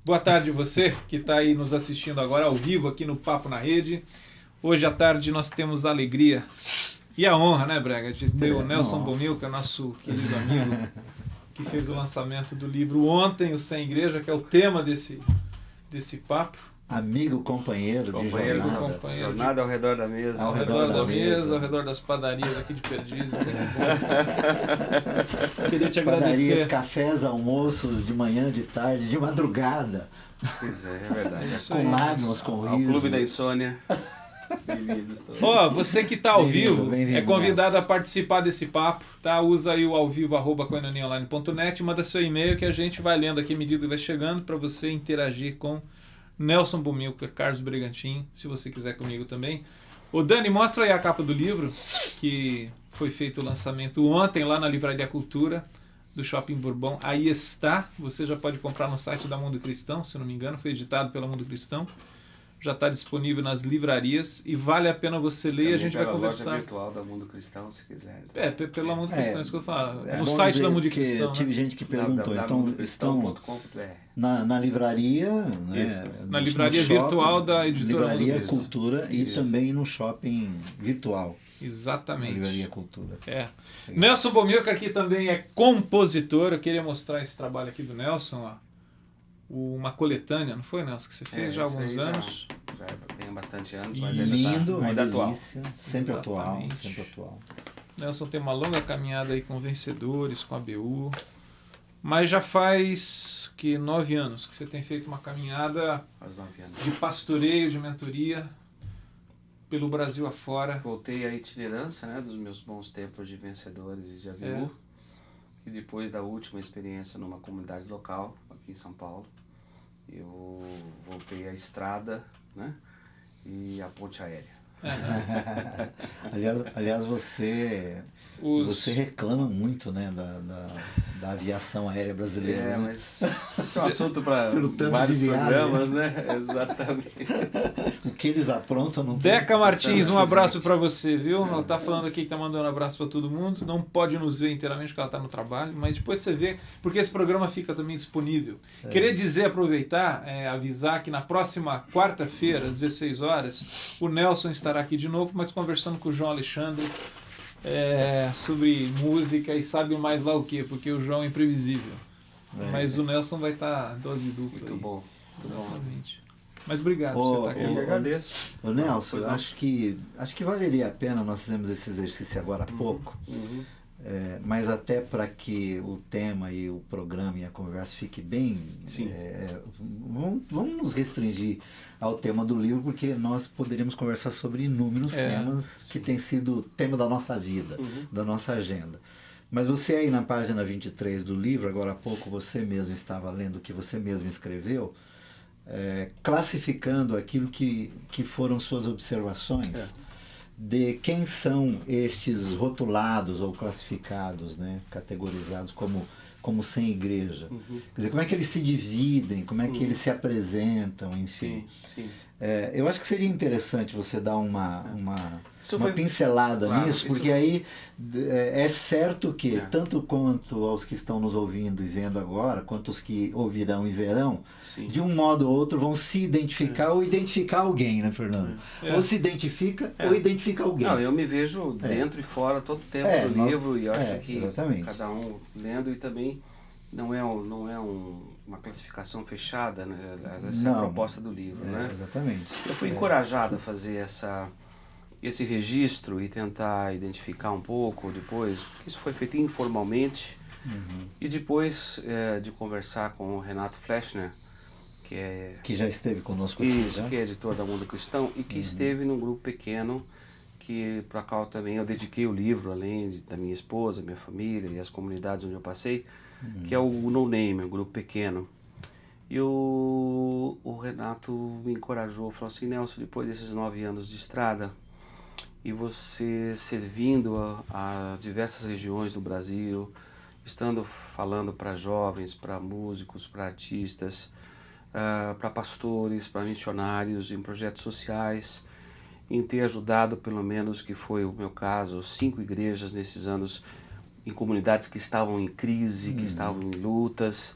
Boa tarde você que está aí nos assistindo agora ao vivo aqui no Papo na Rede. Hoje à tarde nós temos a alegria e a honra, né, Brega, de ter o Nelson Bomilcar, nosso querido amigo, que fez o lançamento do livro ontem, o Sem Igreja, que é o tema desse papo. Amigo, companheiro de jornada. Jornada ao redor da mesa. Ao redor da mesa, ao redor das padarias aqui de Perdizes. Queria te agradecer. Padarias, cafés, almoços, de manhã, de tarde, de madrugada. Pois é verdade. Com lágrimas, com risos. Ao Clube da Insônia. Ó, você que está ao vivo é convidado Nelson a participar desse papo, tá? Usa aí o alvivo@koinoniaonline.net, manda seu e-mail que a gente vai lendo aqui à medida que vai chegando para você interagir com Nelson Bomilcar, Carlos Bregantin, se você quiser comigo também. Ô Dani, mostra aí a capa do livro, que foi feito o lançamento ontem lá na Livraria Cultura do Shopping Bourbon. Aí está, você já pode comprar no site da Mundo Cristão, se não me engano, foi editado pela Mundo Cristão. Já está disponível nas livrarias e vale a pena você ler. Também a gente vai conversar. Loja virtual da Mundo Cristão, se quiser. Pela Mundo Cristão, isso que eu falo. No bom site da Mundo que Cristão. Tive gente que perguntou, então estão na livraria, né? Na livraria virtual da editora Livraria Mundo Cultura e também no shopping virtual. Exatamente. Livraria Cultura. Nelson Bomilcar aqui também é compositor. Eu queria mostrar esse trabalho aqui do Nelson, ó. Uma coletânea, não foi, Nelson, que você fez já há alguns anos? Já tem bastante anos, mas lindo, ainda atual. delícia, sempre atual, sempre atual. Nelson tem uma longa caminhada aí com vencedores, com a ABU, mas já faz 9 anos que você tem feito uma caminhada de pastoreio, de mentoria pelo Brasil afora. Voltei à itinerância, né, dos meus bons tempos de vencedores e de ABU. E depois da última experiência numa comunidade local, aqui em São Paulo, eu voltei à estrada, né, e à ponte aérea. Aliás, você reclama muito, né, da aviação aérea brasileira. Né? Mas isso é um assunto para vários programas, né? Exatamente. O que eles aprontam não tem. Deca Martins, um abraço para você, viu? Ela tá falando aqui que tá mandando um abraço para todo mundo. Não pode nos ver inteiramente porque ela tá no trabalho, mas depois você vê, porque esse programa fica também disponível. Queria dizer, aproveitar, avisar que na próxima quarta-feira, às 16 horas, o Nelson estará aqui de novo, mas conversando com o João Alexandre sobre música e sabe mais lá o que, porque o João é imprevisível. Mas o Nelson vai estar dose dupla. Muito bom. Exatamente. Mas obrigado por você estar aqui. Eu agradeço. Ô Nelson, acho que valeria a pena, nós fizemos esse exercício agora há pouco, mas até para que o tema e o programa e a conversa fique bem, vamos nos restringir ao tema do livro, porque nós poderíamos conversar sobre inúmeros temas que têm sido tema da nossa vida, da nossa agenda. Mas você aí na página 23 do livro, agora há pouco você mesmo estava lendo o que você mesmo escreveu, classificando aquilo que foram suas observações de quem são estes rotulados ou classificados, né, categorizados como sem igreja. Quer dizer, como é que eles se dividem, como é que eles se apresentam, enfim. Sim. Eu acho que seria interessante você dar uma pincelada nisso, porque aí é certo que, tanto quanto aos que estão nos ouvindo e vendo agora, quanto os que ouvirão e verão, de um modo ou outro vão se identificar ou identificar alguém, né, Fernando? Ou se identifica ou identifica alguém. Não, eu me vejo dentro e fora todo o tempo do livro e acho que exatamente. Cada um lendo, e também não é uma classificação fechada, né? Essa é a proposta do livro, né? Exatamente. Eu fui encorajado a fazer esse registro e tentar identificar um pouco depois, porque isso foi feito informalmente, e depois de conversar com o Renato Flechner, que já esteve conosco aqui. Isso, que é editor da Mundo Cristão e que esteve num grupo pequeno, que para qual também eu dediquei o livro, além da minha esposa, minha família e as comunidades onde eu passei, que é o No Name, um grupo pequeno. E o Renato me encorajou, falou assim: Nelson, depois desses 9 anos de estrada, e você servindo a diversas regiões do Brasil, estando falando para jovens, para músicos, para artistas, para pastores, para missionários, em projetos sociais, em ter ajudado, pelo menos, que foi o meu caso, 5 igrejas nesses anos, em comunidades que estavam em crise, que estavam em lutas,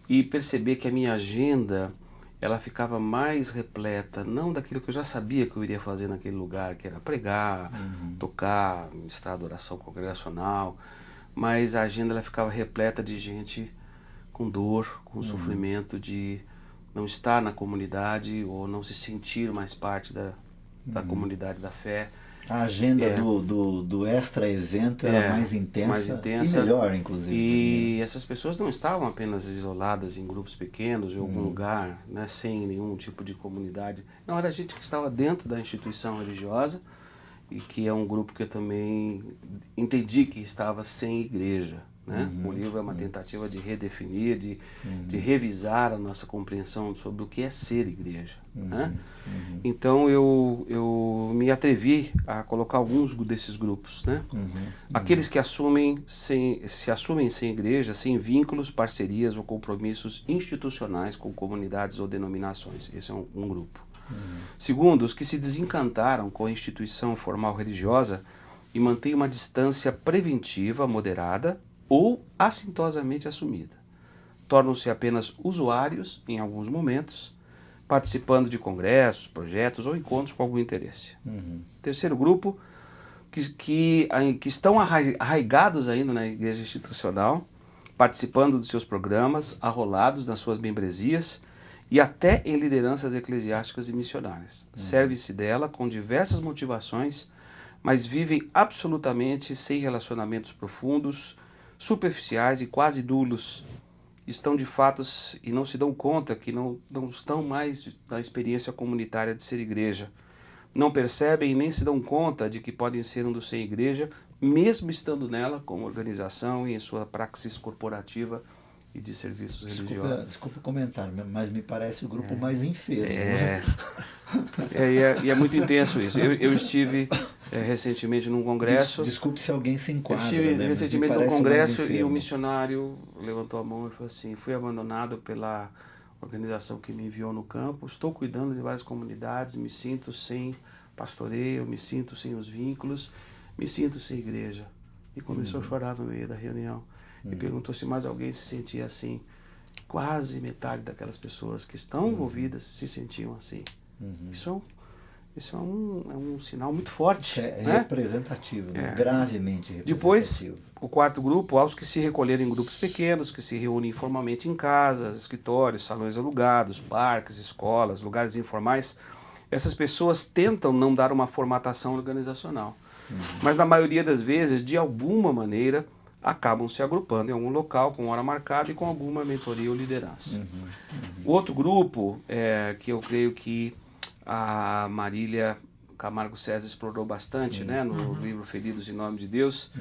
e perceber que a minha agenda ela ficava mais repleta, não daquilo que eu já sabia que eu iria fazer naquele lugar, que era pregar, tocar, ministrar adoração congregacional, mas a agenda ela ficava repleta de gente com dor, com sofrimento de não estar na comunidade ou não se sentir mais parte da comunidade da fé. A agenda do extra-evento era mais intensa e melhor, inclusive. E essas pessoas não estavam apenas isoladas em grupos pequenos, em algum lugar, né, sem nenhum tipo de comunidade. Não, era gente que estava dentro da instituição religiosa e que é um grupo que eu também entendi que estava sem igreja. Né? O livro é uma tentativa de redefinir, de revisar a nossa compreensão sobre o que é ser igreja. Né? Então eu me atrevi a colocar alguns desses grupos. Né? Aqueles que se assumem sem igreja, sem vínculos, parcerias ou compromissos institucionais com comunidades ou denominações. Esse é um grupo. Segundo, os que se desencantaram com a instituição formal religiosa e mantêm uma distância preventiva moderada ou assintosamente assumida. Tornam-se apenas usuários em alguns momentos, participando de congressos, projetos ou encontros com algum interesse. Terceiro grupo, que estão arraigados ainda na igreja institucional, participando dos seus programas, arrolados nas suas membresias e até em lideranças eclesiásticas e missionárias. Serve-se dela com diversas motivações, mas vivem absolutamente sem relacionamentos profundos, superficiais e quase nulos. Estão de fato e não se dão conta que não estão mais na experiência comunitária de ser igreja. Não percebem e nem se dão conta de que podem ser um dos sem igreja, mesmo estando nela como organização e em sua praxis corporativa e de serviços religiosos. Desculpa o comentário, mas me parece o grupo mais enfermo. E é muito intenso isso. Eu estive recentemente num congresso. Desculpe se alguém se enquadra. Eu estive recentemente num congresso e o missionário levantou a mão e falou assim: fui abandonado pela organização que me enviou no campo, estou cuidando de várias comunidades, me sinto sem pastoreio, me sinto sem os vínculos, me sinto sem igreja. E começou a chorar no meio da reunião. E perguntou se mais alguém se sentia assim. Quase metade daquelas pessoas que estão envolvidas se sentiam assim. Isso é um sinal muito forte. É né? Representativo, gravemente representativo. Depois, o quarto grupo, aos que se recolheram em grupos pequenos, que se reúnem informalmente em casas, escritórios, salões alugados, parques, escolas, lugares informais. Essas pessoas tentam não dar uma formatação organizacional. Mas na maioria das vezes, de alguma maneira, acabam se agrupando em algum local, com hora marcada e com alguma mentoria ou liderança. O outro grupo, que eu creio que a Marília Camargo César explorou bastante, né, no livro Feridos em Nome de Deus,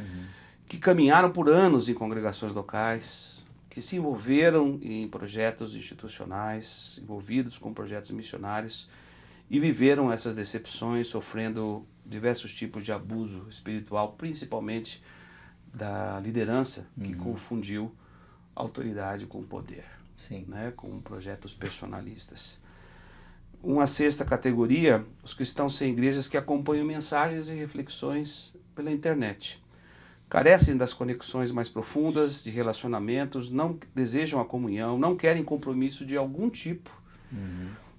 que caminharam por anos em congregações locais, que se envolveram em projetos institucionais, envolvidos com projetos missionários, e viveram essas decepções, sofrendo diversos tipos de abuso espiritual, principalmente da liderança, que confundiu autoridade com poder, né, com projetos personalistas. Uma sexta categoria, os cristãos sem igrejas que acompanham mensagens e reflexões pela internet. Carecem das conexões mais profundas, de relacionamentos, não desejam a comunhão, não querem compromisso de algum tipo,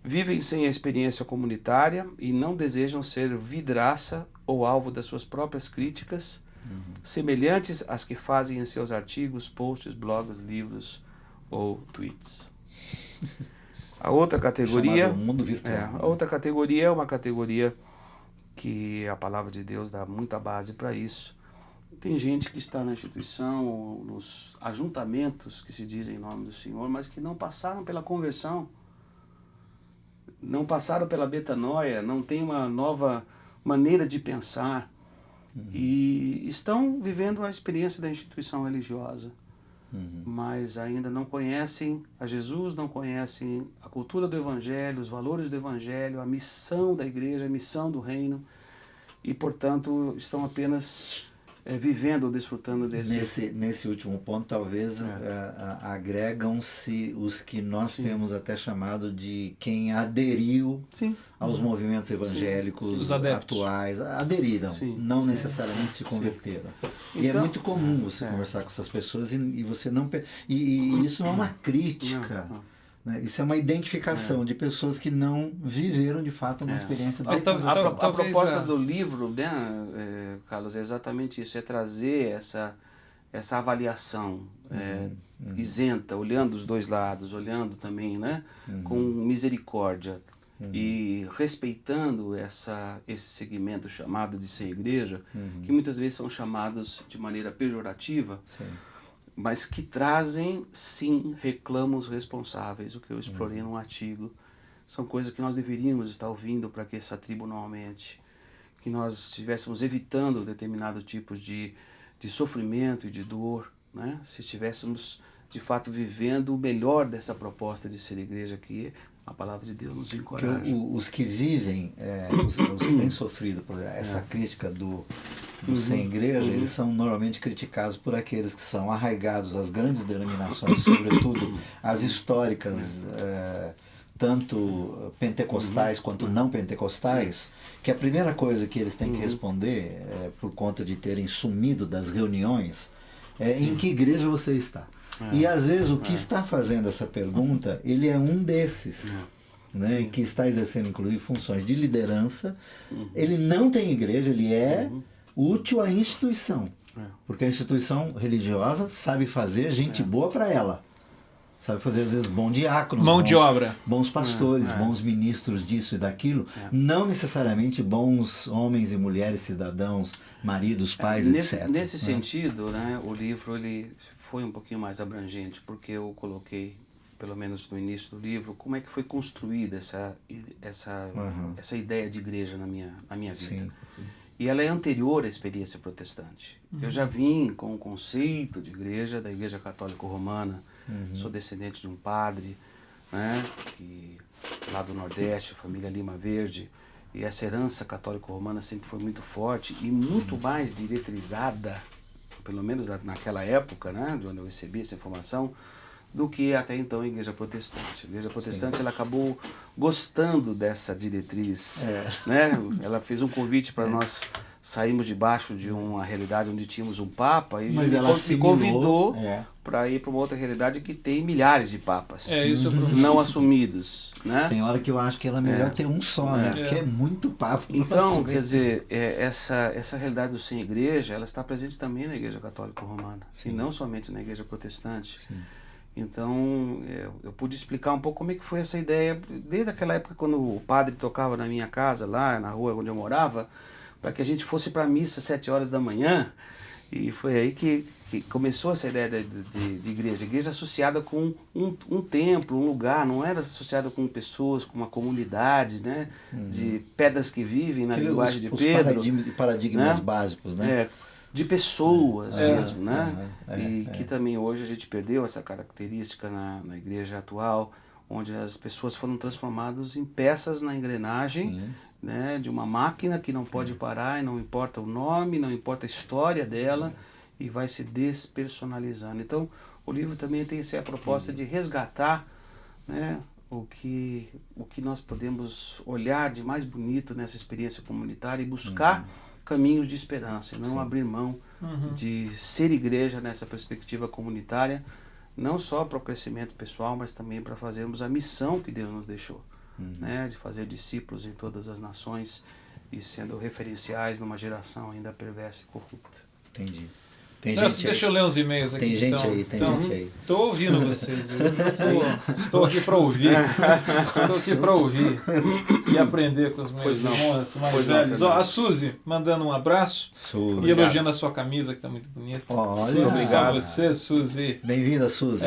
vivem sem a experiência comunitária e não desejam ser vidraça ou alvo das suas próprias críticas, semelhantes às que fazem em seus artigos, posts, blogs, livros ou tweets. A outra categoria, mundo virtual. A outra categoria é uma categoria que a palavra de Deus dá muita base para isso. Tem gente que está na instituição, ou nos ajuntamentos que se dizem em nome do Senhor, mas que não passaram pela conversão, não passaram pela metanoia, não tem uma nova maneira de pensar. E estão vivendo a experiência da instituição religiosa, mas ainda não conhecem a Jesus, não conhecem a cultura do Evangelho, os valores do Evangelho, a missão da igreja, a missão do reino, e portanto estão apenas vivendo ou desfrutando desse... Nesse último ponto, talvez agregam-se os que nós temos até chamado de quem aderiu aos movimentos evangélicos atuais. Aderiram, não necessariamente se converteram. Então, e é muito comum você conversar com essas pessoas e você não... E isso não é uma crítica. Né? Isso é uma identificação de pessoas que não viveram de fato uma experiência da a proposta do livro, né, Carlos, é exatamente isso, é trazer essa avaliação isenta, olhando os dois lados, olhando também, né, com misericórdia e respeitando esse segmento chamado de ser igreja, que muitas vezes são chamados de maneira pejorativa, mas que trazem, sim, reclamos responsáveis, o que eu explorei num artigo. São coisas que nós deveríamos estar ouvindo para que essa tribo não aumente, que nós estivéssemos evitando determinados tipos de sofrimento e de dor, né? Se estivéssemos, de fato, vivendo o melhor dessa proposta de ser igreja, que a palavra de Deus nos encoraja. Os que vivem, os que têm sofrido por essa crítica do sem igreja, eles são normalmente criticados por aqueles que são arraigados às grandes denominações, sobretudo as históricas, tanto pentecostais quanto não pentecostais, que a primeira coisa que eles têm que responder, por conta de terem sumido das reuniões, é em que igreja você está. E às vezes o que está fazendo essa pergunta, ele é um desses, né, que está exercendo inclusive funções de liderança. Ele não tem igreja, ele é útil à instituição, porque a instituição religiosa sabe fazer gente boa para ela, sabe fazer às vezes bons diáconos, mão de obra, bons pastores, bons ministros disso e daquilo, não necessariamente bons homens e mulheres, cidadãos, maridos, pais, etc. Nesse sentido, né, o livro ele foi um pouquinho mais abrangente, porque eu coloquei, pelo menos no início do livro, como é que foi construída essa ideia de igreja na minha vida. Sim. E ela é anterior à experiência protestante. Eu já vim com o conceito de igreja, da Igreja Católica Romana. Sou descendente de um padre, né, lá do Nordeste, família Lima Verde. E essa herança católico-romana sempre foi muito forte e muito mais diretrizada, pelo menos naquela época, né, de onde eu recebi essa informação, do que até então a Igreja Protestante. A Igreja Protestante ela acabou gostando dessa diretriz, né? Ela fez um convite para nós sairmos debaixo de uma realidade onde tínhamos um Papa e se convidou para ir para uma outra realidade que tem milhares de Papas não assumidos, né? Tem hora que eu acho que ela é melhor ter um só, né? Porque é muito Papa. Então, quer dizer, essa realidade do sem igreja, ela está presente também na Igreja Católica Romana, e não somente na Igreja Protestante. Sim. Então, eu pude explicar um pouco como é que foi essa ideia, desde aquela época quando o padre tocava na minha casa, lá na rua onde eu morava, para que a gente fosse para a missa às 7 horas da manhã, e foi aí que começou essa ideia de igreja. Igreja associada com um templo, um lugar, não era associada com pessoas, com uma comunidade, né? De pedras que vivem, na linguagem de Pedro. Os paradigmas, né? Básicos, né? De pessoas mesmo, né? Que também hoje a gente perdeu essa característica na igreja atual, onde as pessoas foram transformadas em peças na engrenagem, né, de uma máquina que não pode parar, e não importa o nome, não importa a história dela, e vai se despersonalizando. Então, o livro também tem a proposta de resgatar, né, o que nós podemos olhar de mais bonito nessa experiência comunitária e buscar caminhos de esperança, e não abrir mão de ser igreja nessa perspectiva comunitária, não só para o crescimento pessoal, mas também para fazermos a missão que Deus nos deixou, né, de fazer discípulos em todas as nações e sendo referenciais numa geração ainda perversa e corrupta. Entendi. Deixa eu ler uns e-mails aqui. Tem gente aí. Estou ouvindo vocês. Estou aqui para ouvir. Estou aqui para ouvir e aprender com os meus irmãos mais velhos. A Suzy mandando um abraço e elogiando a sua camisa, que está muito bonita. Olha, obrigado a você, Suzy. Bem-vinda, Suzy.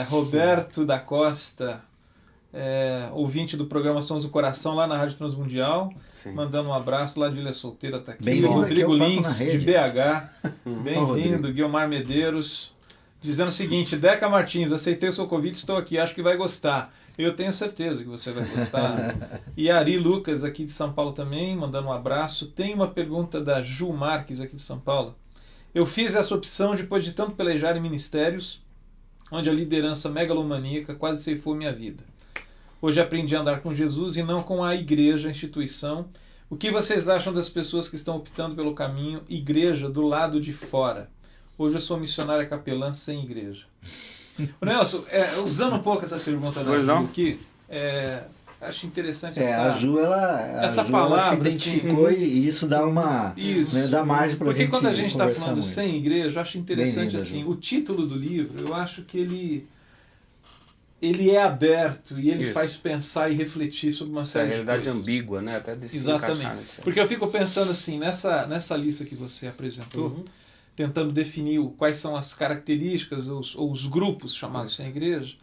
Roberto da Costa, ouvinte do programa Sons do Coração lá na Rádio Transmundial. Sim. Mandando um abraço lá de Ilha Solteira, está aqui. Rodrigo Lins, de BH. Bem-vindo. Guilmar Medeiros. Dizendo o seguinte: Deca Martins, aceitei o seu convite, estou aqui, acho que vai gostar. Eu tenho certeza que você vai gostar. E Ari Lucas, aqui de São Paulo também, mandando um abraço. Tem uma pergunta da Ju Marques, aqui de São Paulo. Eu fiz essa opção depois de tanto pelejar em ministérios, onde a liderança megalomaníaca quase ceifou minha vida. Hoje aprendi a andar com Jesus e não com a igreja, a instituição. O que vocês acham das pessoas que estão optando pelo caminho igreja do lado de fora? Hoje eu sou missionária capelã sem igreja. O Nelson, usando um pouco essa pergunta da Ju aqui, acho interessante a Ju, essa palavra, ela se identificou assim, e isso dá uma dá margem para porque quando a gente está falando muito. Sem igreja, eu acho interessante assim, o título do livro, eu acho que ele é aberto e ele faz pensar e refletir sobre uma série de coisas. É a realidade ambígua, né? Até de se exatamente. Porque eu fico pensando assim, nessa lista que você apresentou, tentando definir quais são as características ou os grupos chamados sem igreja,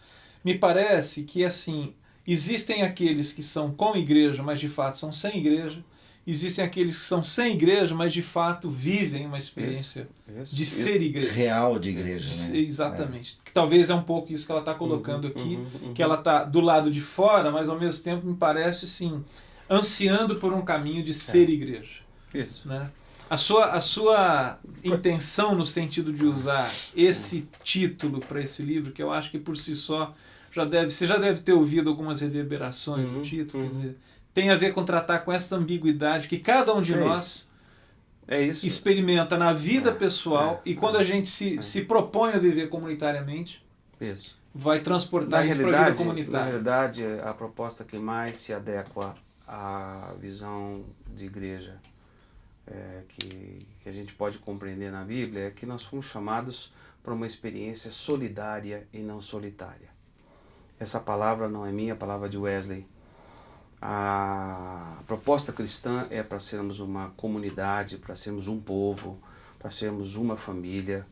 me parece que assim, existem aqueles que são com igreja, mas de fato são sem igreja. Existem aqueles que são sem igreja, mas de fato vivem uma experiência de ser igreja. Real de igreja, né? Exatamente. Que talvez é um pouco isso que ela está colocando aqui, que ela está do lado de fora, mas ao mesmo tempo me parece, sim, ansiando por um caminho de ser igreja. Isso. Né? A sua intenção no sentido de usar esse título para esse livro, que eu acho que por si só você já deve ter ouvido algumas reverberações do título, quer dizer, tem a ver com tratar com essa ambiguidade que cada um de nós experimenta na vida pessoal e quando a gente se propõe a viver comunitariamente, vai transportar isso para a vida comunitária. Na realidade, a proposta que mais se adequa à visão de igreja que a gente pode compreender na Bíblia é que nós fomos chamados para uma experiência solidária e não solitária. Essa palavra não é minha, a palavra de Wesley. A proposta cristã é para sermos uma comunidade, para sermos um povo, para sermos uma família.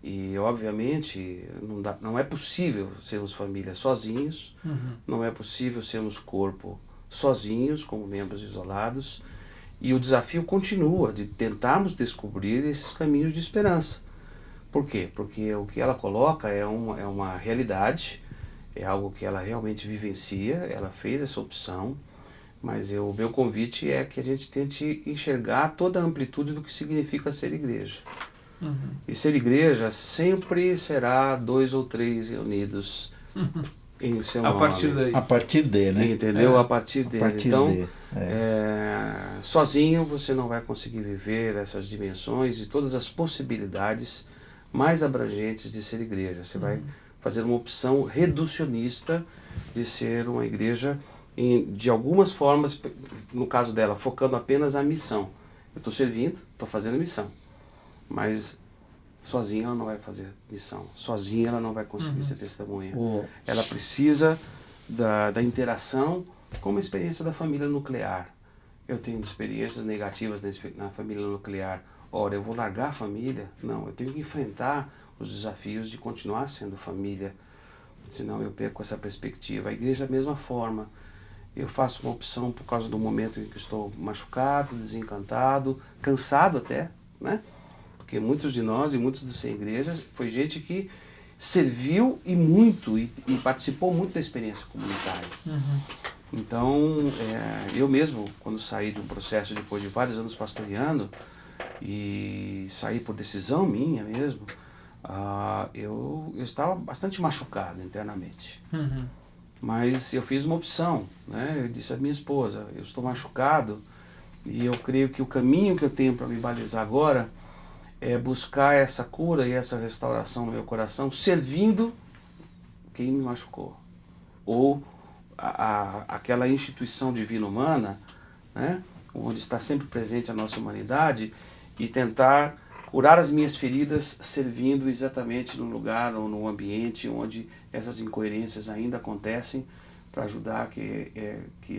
E, obviamente, não é possível sermos família sozinhos, não é possível sermos corpo sozinhos, como membros isolados. E o desafio continua de tentarmos descobrir esses caminhos de esperança. Por quê? Porque o que ela coloca é uma realidade, é algo que ela realmente vivencia, ela fez essa opção, mas o meu convite é que a gente tente enxergar toda a amplitude do que significa ser igreja. E ser igreja sempre será 2 ou 3 reunidos em seu nome. A partir de, né? Entendeu? A partir de. Então, sozinho você não vai conseguir viver essas dimensões e todas as possibilidades mais abrangentes de ser igreja. Você vai fazer uma opção reducionista de ser uma igreja de algumas formas, no caso dela, focando apenas a missão. Eu estou servindo, estou fazendo missão, mas sozinha ela não vai fazer missão, sozinha ela não vai conseguir ser testemunha. Ela precisa da interação com uma experiência da família nuclear. Eu tenho experiências negativas na família nuclear. Ora, eu vou largar a família? Não, eu tenho que enfrentar os desafios de continuar sendo família, senão eu perco essa perspectiva. A igreja, da mesma forma, eu faço uma opção por causa do momento em que estou machucado, desencantado, cansado até, né? Porque muitos de nós e muitos dos sem igrejas foi gente que serviu e muito e participou muito da experiência comunitária. Então, eu mesmo, quando saí de um processo depois de vários anos pastoreando e saí por decisão minha mesmo, eu estava bastante machucado internamente. Mas eu fiz uma opção, né? Eu disse à minha esposa, eu estou machucado e eu creio que o caminho que eu tenho para me balizar agora é buscar essa cura e essa restauração no meu coração servindo quem me machucou. Ou aquela instituição divina humana, né? Onde está sempre presente a nossa humanidade e tentar curar as minhas feridas servindo exatamente no lugar ou no ambiente onde essas incoerências ainda acontecem, para ajudar que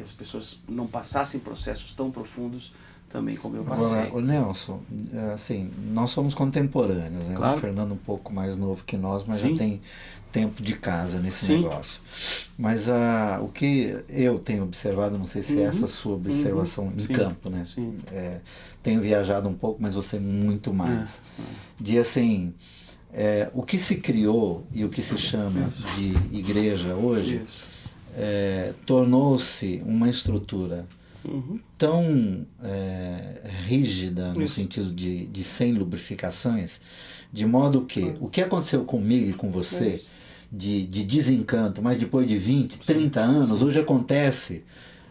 as pessoas não passassem processos tão profundos também como eu passei. Agora, o Nelson, assim, nós somos contemporâneos, né? Claro. O Fernando um pouco mais novo que nós, mas Sim. já tem tempo de casa nesse Sim. negócio. Mas o que eu tenho observado, não sei se é essa sua observação de Sim. campo, né? Sim. Tenho viajado um pouco, mas você muito mais. De assim, o que se criou e o que se chama de igreja hoje tornou-se uma estrutura tão rígida, no sentido de sem lubrificações, de modo que o que aconteceu comigo e com você, de desencanto, mas depois de 20, 30 anos, hoje acontece.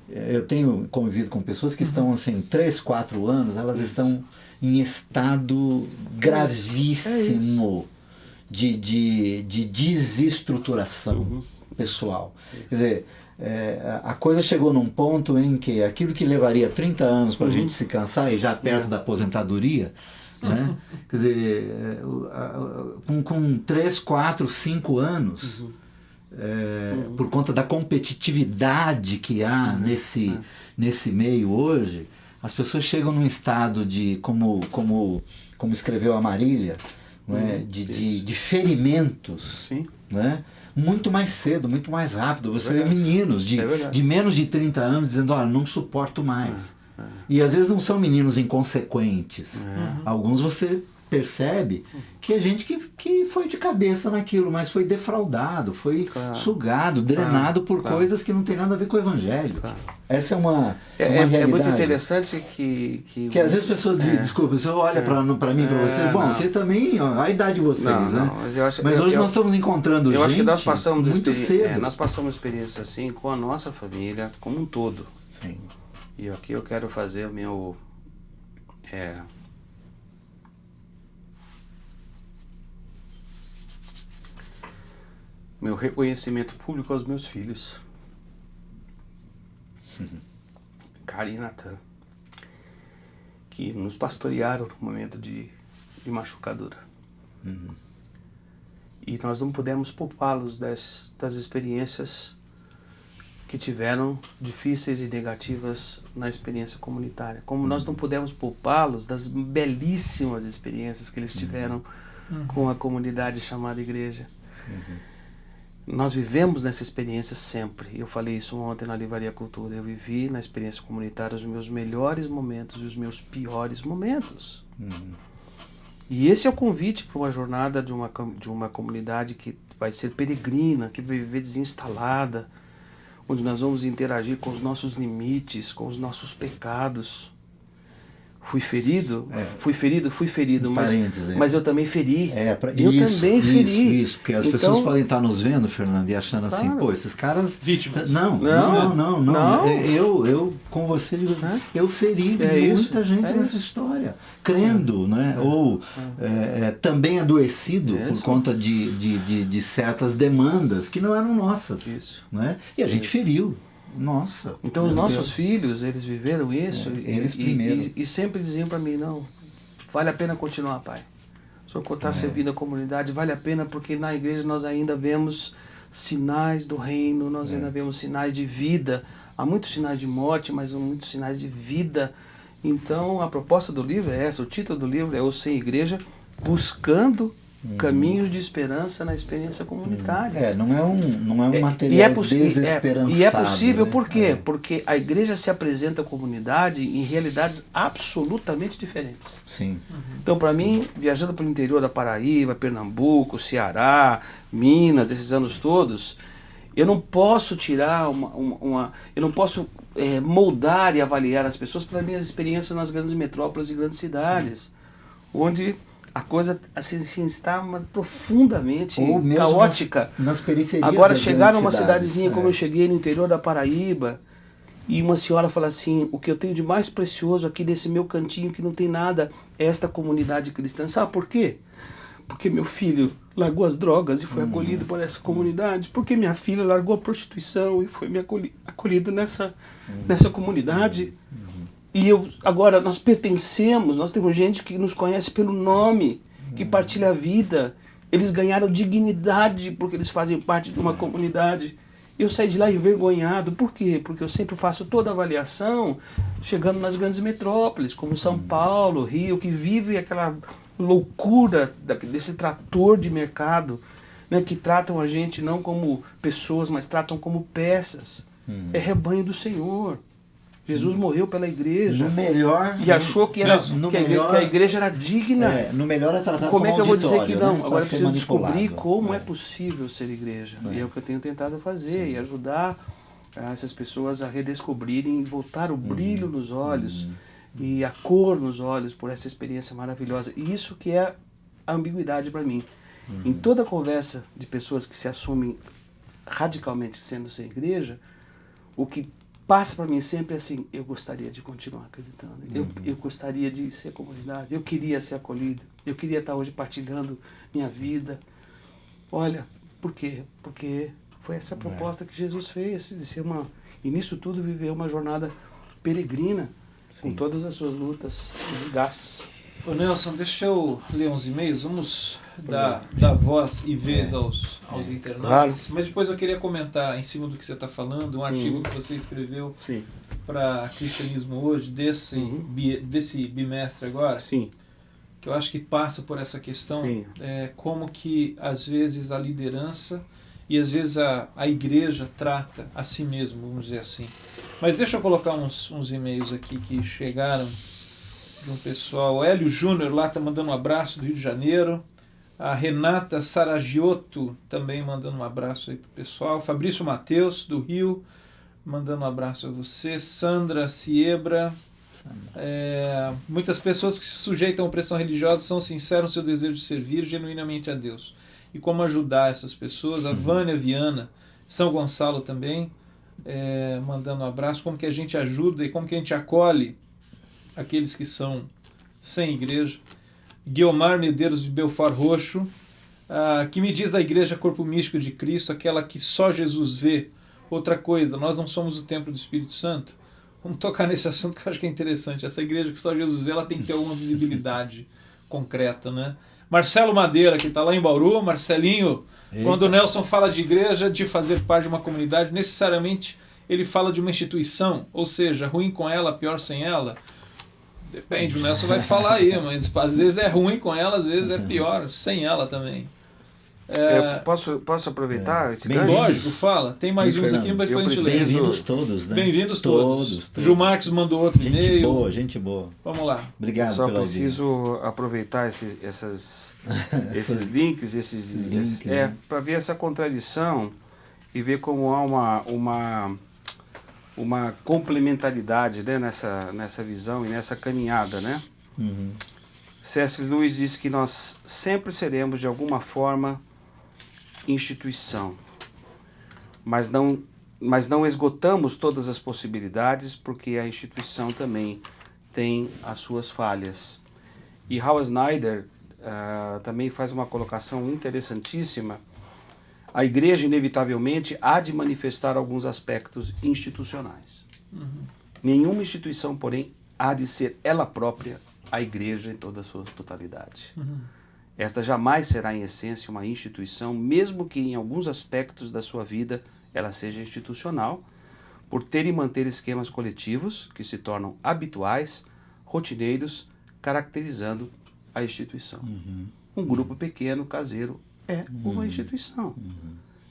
Eu tenho convivido com pessoas que estão assim, 3, 4 anos, elas estão em estado gravíssimo de desestruturação pessoal. Quer dizer, a coisa chegou num ponto em que aquilo que levaria 30 anos para a gente se cansar e já perto da aposentadoria, né? Quer dizer, com 3, 4, 5 anos, por conta da competitividade que há nesse meio hoje, as pessoas chegam num estado de, como escreveu a Marília, de ferimentos, né? Muito mais cedo, muito mais rápido. Você vê meninos de menos de 30 anos dizendo, olha, não suporto mais. E às vezes não são meninos inconsequentes. Alguns você percebe que é gente que foi de cabeça naquilo, mas foi defraudado, foi sugado, drenado por coisas que não tem nada a ver com o Evangelho. Essa é uma realidade. É muito interessante que às vezes as pessoas dizem, desculpa, você olha para mim, para você, bom, vocês também, a idade de vocês, né? Mas hoje nós estamos encontrando gente acho que nós passamos muito cedo. Nós passamos experiências assim com a nossa família como um todo. Sim. E aqui eu quero fazer o meu reconhecimento público aos meus filhos, Cara e Natan, que nos pastorearam no momento de machucadura. E nós não pudemos poupá-los das experiências que tiveram difíceis e negativas na experiência comunitária. Como nós não pudemos poupá-los das belíssimas experiências que eles tiveram com a comunidade chamada igreja. Nós vivemos nessa experiência sempre. Eu falei isso ontem na Livraria Cultura. Eu vivi na experiência comunitária os meus melhores momentos e os meus piores momentos. E esse é o convite para uma jornada de uma comunidade que vai ser peregrina, que vai viver desinstalada, onde nós vamos interagir com os nossos limites, com os nossos pecados. Fui ferido, mas eu também feri. Isso, porque as pessoas podem estar nos vendo, Fernando, e achando assim, pô, esses caras... Vítimas. Não. Eu com você, digo, eu feri muita gente nessa história, crendo, né? Ou também adoecido por conta de certas demandas que não eram nossas. Né? E a gente feriu. Nossa. Então os nossos filhos, eles viveram isso e sempre diziam para mim, não, vale a pena continuar, pai. O senhor está servindo a comunidade, vale a pena, porque na igreja nós ainda vemos sinais do reino, nós ainda vemos sinais de vida. Há muitos sinais de morte, mas há muitos sinais de vida. Então a proposta do livro é essa, o título do livro é O Sem Igreja, buscando caminhos de esperança na experiência comunitária. Não é um material desesperançado. E é possível, né? por quê? Porque a igreja se apresenta à comunidade em realidades absolutamente diferentes. Sim. Então, para mim, viajando pelo interior da Paraíba, Pernambuco, Ceará, Minas, esses anos todos, eu não posso tirar eu não posso moldar e avaliar as pessoas pelas minhas experiências nas grandes metrópoles e grandes cidades, onde a coisa assim está profundamente caótica. Nas periferias. Agora, chegar numa cidadezinha como eu cheguei no interior da Paraíba, e uma senhora fala assim, o que eu tenho de mais precioso aqui nesse meu cantinho que não tem nada é esta comunidade cristã. Sabe por quê? Porque meu filho largou as drogas e foi acolhido por essa comunidade. Porque minha filha largou a prostituição e foi acolhido nessa comunidade. E agora nós pertencemos, nós temos gente que nos conhece pelo nome, que partilha a vida. Eles ganharam dignidade porque eles fazem parte de uma comunidade. Eu saí de lá envergonhado. Por quê? Porque eu sempre faço toda a avaliação chegando nas grandes metrópoles, como São Paulo, Rio, que vive aquela loucura desse trator de mercado, né, que tratam a gente não como pessoas, mas tratam como peças. É rebanho do Senhor. Jesus morreu pela igreja e achou que a igreja era digna. No melhor é tratado como é que eu vou dizer que não? Né? Agora eu preciso descobrir como é possível ser igreja. E é o que eu tenho tentado fazer, e ajudar essas pessoas a redescobrirem, voltar o brilho nos olhos e a cor nos olhos por essa experiência maravilhosa. E isso que é a ambiguidade para mim. Em toda conversa de pessoas que se assumem radicalmente sendo sem igreja, o que passa para mim sempre é assim: eu gostaria de continuar acreditando, eu gostaria de ser comunidade, eu queria ser acolhido, eu queria estar hoje partilhando minha vida. Olha, por quê? Porque foi essa proposta que Jesus fez, de ser e nisso tudo viver uma jornada peregrina, com todas as suas lutas e gastos. Ô Nelson, deixa eu ler uns e-mails, vamos dar voz e vez aos internautas, mas depois eu queria comentar em cima do que você está falando, um artigo que você escreveu para Cristianismo Hoje, desse bimestre agora, que eu acho que passa por essa questão, como que às vezes a liderança e às vezes a igreja trata a si mesmo, vamos dizer assim. Mas deixa eu colocar uns e-mails aqui que chegaram de um pessoal. O Hélio Júnior lá está mandando um abraço do Rio de Janeiro. A Renata Saragiotto também mandando um abraço aí pro pessoal. Fabrício Mateus, do Rio, mandando um abraço a você. Sandra Siebra. Muitas pessoas que se sujeitam à opressão religiosa são sinceros no seu desejo de servir genuinamente a Deus. E como ajudar essas pessoas? A Vânia Viana, São Gonçalo também, mandando um abraço. Como que a gente ajuda e como que a gente acolhe aqueles que são sem igreja. Guiomar Medeiros de Belfort Roxo, que me diz da igreja Corpo Místico de Cristo, aquela que só Jesus vê. Outra coisa, nós não somos o templo do Espírito Santo. Vamos tocar nesse assunto que eu acho que é interessante. Essa igreja que só Jesus vê, ela tem que ter alguma visibilidade concreta, né? Marcelo Madeira, que está lá em Bauru. Marcelinho, quando o Nelson fala de igreja, de fazer parte de uma comunidade, necessariamente ele fala de uma instituição, ou seja, ruim com ela, pior sem ela. Depende, o Nelson vai falar aí, mas às vezes é ruim com ela, às vezes é pior sem ela também. Posso aproveitar esse gancho? Lógico, fala. Tem mais uns aqui, mas depois a gente lê. Bem-vindos todos, né? Bem-vindos todos. Gil Marques mandou outro e-mail. Gente boa. Vamos lá. Obrigado pela audiência. Só preciso aproveitar esses links, para ver essa contradição e ver como há uma complementaridade, né, nessa visão e nessa caminhada, né? C.S. Lewis diz que nós sempre seremos de alguma forma instituição, mas não esgotamos todas as possibilidades, porque a instituição também tem as suas falhas. E Howard Snyder também faz uma colocação interessantíssima. A igreja, inevitavelmente, há de manifestar alguns aspectos institucionais. Nenhuma instituição, porém, há de ser ela própria a igreja em toda a sua totalidade. Esta jamais será, em essência, uma instituição, mesmo que em alguns aspectos da sua vida ela seja institucional, por ter e manter esquemas coletivos que se tornam habituais, rotineiros, caracterizando a instituição. Um grupo pequeno, caseiro, é uma instituição.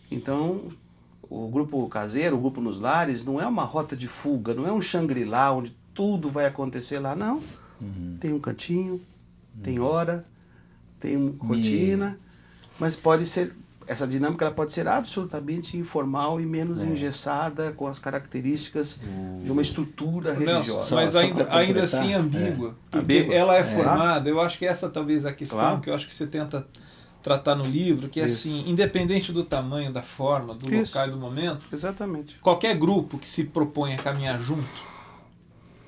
Então, o grupo caseiro, o grupo nos lares, não é uma rota de fuga, não é um Shangri-La onde tudo vai acontecer lá, não. Tem um cantinho, tem hora, tem rotina, mas pode ser, essa dinâmica ela pode ser absolutamente informal e menos engessada, com as características de uma estrutura religiosa. Mas ainda assim ambígua, porque ela é formada, eu acho que essa talvez é a questão que eu acho que você tenta tratar no livro, que é assim, independente do tamanho, da forma, do local e do momento, qualquer grupo que se propõe a caminhar junto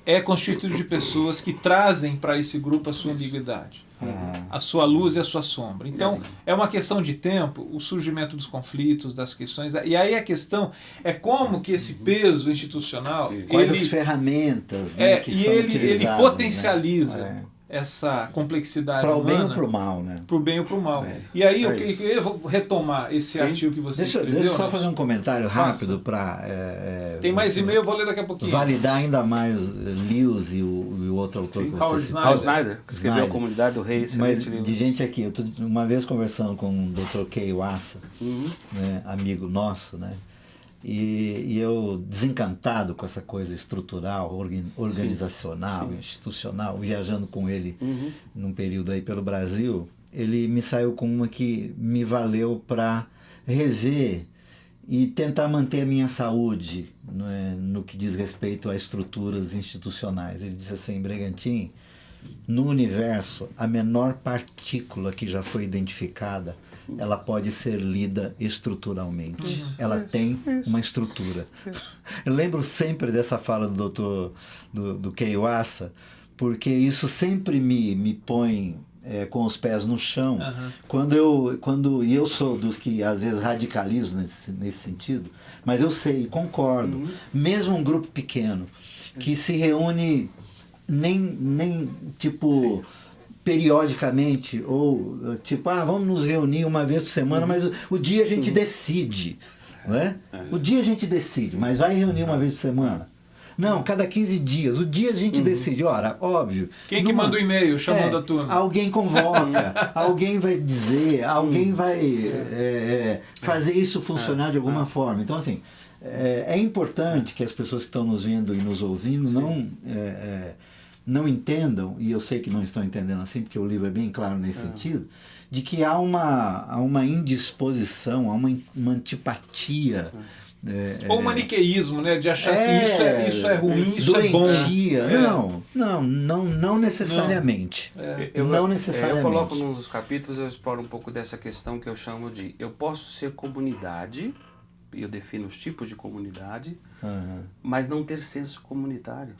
é constituído de pessoas que trazem para esse grupo a sua ambiguidade, a sua luz e a sua sombra. Então, é uma questão de tempo, o surgimento dos conflitos, das questões, e aí a questão é como que esse peso institucional... Quais as ferramentas, né, que são utilizadas, ele potencializa essa complexidade humana. Para o bem ou para o mal, né? Para o bem ou para o mal. E aí eu vou retomar esse artigo que você escreveu. Deixa eu só fazer um comentário rápido para... Tem mais e-mail, eu vou ler daqui a pouquinho. Validar ainda mais Lewis e o outro autor que você citou. Howard Snyder, que escreveu A Comunidade do Rei. Mas de gente aqui, eu estou uma vez conversando com o Dr. Kay Wassa, né, amigo nosso, né? E eu, desencantado com essa coisa estrutural, organizacional, institucional, viajando com ele num período aí pelo Brasil, ele me saiu com uma que me valeu para rever e tentar manter a minha saúde, no que diz respeito a estruturas institucionais. Ele disse assim: Bregantin, no universo, a menor partícula que já foi identificada, ela pode ser lida estruturalmente. Ela tem uma estrutura. Eu lembro sempre dessa fala do doutor do Keiwasa, porque isso sempre me põe com os pés no chão. E eu sou dos que às vezes radicalizo nesse sentido, mas eu sei, concordo. Mesmo um grupo pequeno que se reúne nem tipo periodicamente, ou tipo, vamos nos reunir uma vez por semana, mas o dia a gente decide, né? O dia a gente decide, mas vai reunir uma vez por semana? Não, cada 15 dias. O dia a gente decide. Ora, óbvio. Quem que manda o e-mail chamando a turma? Alguém convoca, alguém vai dizer, alguém vai fazer isso funcionar de alguma forma. Então, assim, é importante que as pessoas que estão nos vendo e nos ouvindo não entendam, e eu sei que não estão entendendo assim, porque o livro é bem claro nesse sentido, de que há uma indisposição, há uma antipatia. Ou maniqueísmo, né? De achar assim, isso é ruim, isso doentia. é bom. Não necessariamente. Não necessariamente. Eu coloco num dos capítulos, eu exploro um pouco dessa questão que eu chamo de: eu posso ser comunidade, e eu defino os tipos de comunidade, mas não ter senso comunitário.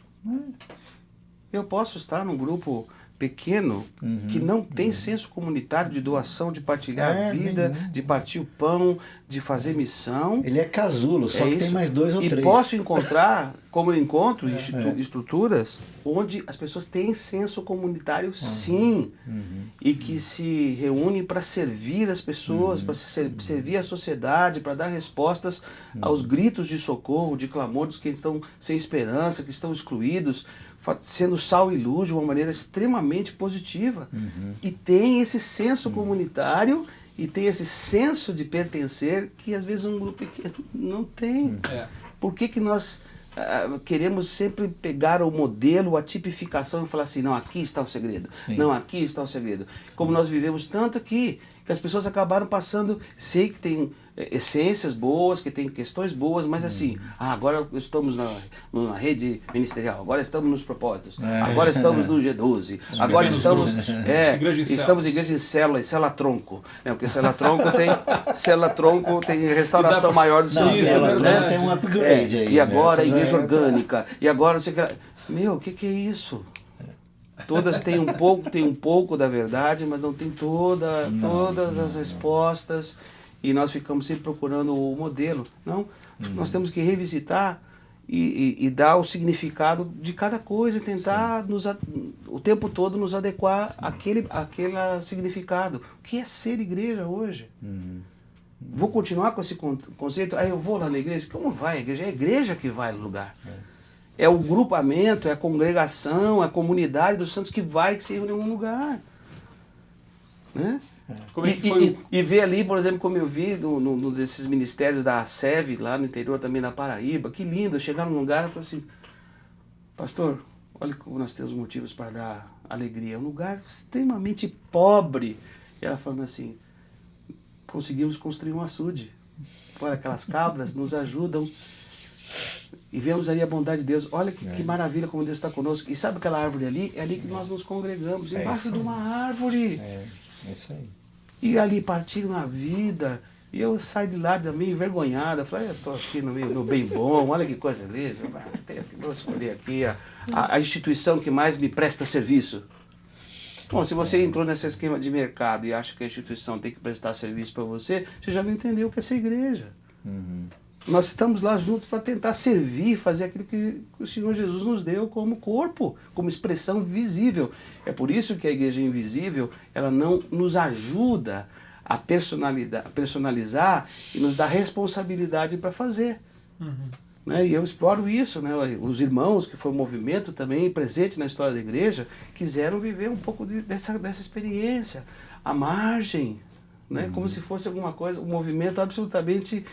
Eu posso estar num grupo pequeno que não tem senso comunitário de doação, de partilhar a vida, de partir o pão, de fazer missão. Ele é casulo, só que tem mais 2 ou 3. E posso encontrar, como eu encontro, estruturas onde as pessoas têm senso comunitário, sim, e que se reúnem para servir as pessoas, para servir a sociedade, para dar respostas aos gritos de socorro, de clamor dos que estão sem esperança, que estão excluídos, sendo sal e luz de uma maneira extremamente positiva. E tem esse senso comunitário e tem esse senso de pertencer que às vezes um grupo pequeno não tem. Por que nós queremos sempre pegar o modelo, a tipificação e falar assim: não, aqui está o segredo, não, aqui está o segredo. Como nós vivemos tanto aqui, que as pessoas acabaram passando, sei que tem essências boas, que tem questões boas, mas assim, agora estamos na rede ministerial, agora estamos nos propósitos, agora estamos no G12, agora estamos em igreja em célula tronco, né? Porque célula tronco tem restauração maior do seu célula, né? Tem um upgrade aí. E agora a igreja orgânica, e agora você quer... Meu, o que é isso? Todas têm um pouco da verdade, mas não tem todas as respostas, e nós ficamos sempre procurando o modelo. Não, nós temos que revisitar e dar o significado de cada coisa e tentar o tempo todo nos adequar àquele significado. O que é ser igreja hoje? Vou continuar com esse conceito? Eu vou lá na igreja. Como vai a igreja? É a igreja que vai no lugar. É o grupamento, é a congregação, é a comunidade dos santos que se reúne em um lugar. Né? Como é que foi? E ver ali, por exemplo, como eu vi nesses ministérios da SEV, lá no interior também da Paraíba, que lindo, eu chegar num lugar e falar assim: pastor, olha como nós temos motivos para dar alegria. É um lugar extremamente pobre. E ela falando assim: conseguimos construir um açude. Olha, aquelas cabras nos ajudam. E vemos ali a bondade de Deus. Olha que maravilha como Deus está conosco. E sabe aquela árvore ali? É ali que nós nos congregamos, embaixo de uma árvore. É isso aí. E ali partiram a vida. E eu saio de lá meio envergonhada. Falei: eu estou aqui no bem bom, olha que coisa linda. Vou escolher aqui a instituição que mais me presta serviço. Bom, se você entrou nesse esquema de mercado e acha que a instituição tem que prestar serviço para você, você já não entendeu o que é essa igreja. Nós estamos lá juntos para tentar servir, fazer aquilo que o Senhor Jesus nos deu como corpo, como expressão visível. É por isso que a igreja invisível, ela não nos ajuda a personalizar e nos dá responsabilidade para fazer. Né? E eu exploro isso. Né? Os irmãos, que foi um movimento também presente na história da igreja, quiseram viver um pouco dessa experiência, à margem, né? Como se fosse alguma coisa, um movimento absolutamente...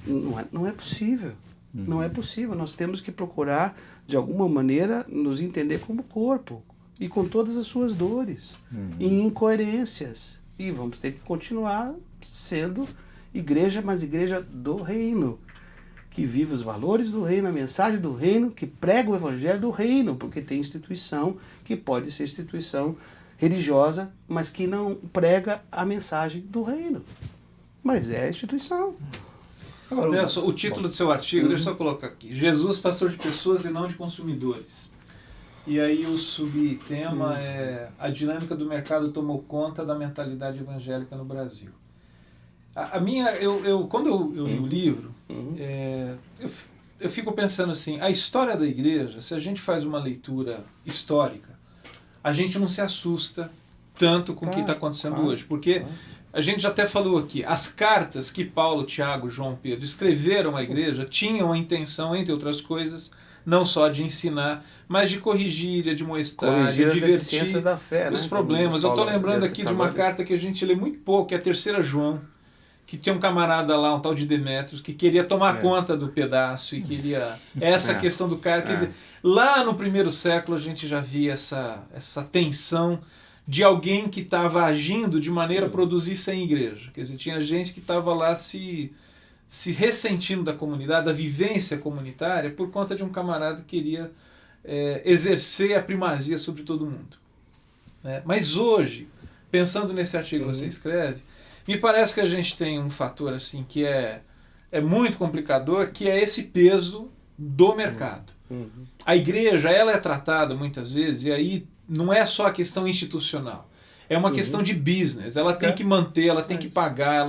Não é possível. Não é possível. Nós temos que procurar, de alguma maneira, nos entender como corpo e com todas as suas dores e incoerências. E vamos ter que continuar sendo igreja, mas igreja do reino, que vive os valores do reino, a mensagem do reino, que prega o evangelho do reino, porque tem instituição que pode ser instituição religiosa, mas que não prega a mensagem do reino. Mas é instituição. Agora, Nelson, o título do seu artigo, deixa eu só colocar aqui: Jesus, pastor de pessoas e não de consumidores. E aí o subtema é: a dinâmica do mercado tomou conta da mentalidade evangélica no Brasil. Quando eu li o livro, eu fico pensando assim, a história da igreja, se a gente faz uma leitura histórica, a gente não se assusta tanto com o que está acontecendo hoje, porque a gente já até falou aqui, as cartas que Paulo, Tiago, João, Pedro escreveram à igreja tinham a intenção, entre outras coisas, não só de ensinar, mas de corrigir, de admoestar, de divertir da fé, os né? problemas. Eu estou lembrando aqui de uma carta que a gente lê muito pouco, que é a 3ª João, que tem um camarada lá, um tal de Demétrios, que queria tomar conta do pedaço e queria essa questão do cara. Quer dizer, lá no 1º século a gente já via essa tensão de alguém que estava agindo de maneira a produzir sem igreja. Quer dizer, tinha gente que estava lá se ressentindo da comunidade, da vivência comunitária, por conta de um camarada que queria exercer a primazia sobre todo mundo. Mas hoje, pensando nesse artigo que você escreve, me parece que a gente tem um fator assim que é muito complicador, que é esse peso do mercado. A igreja, ela é tratada muitas vezes, e aí não é só a questão institucional, é uma questão de business. Ela tem que manter, ela tem que pagar,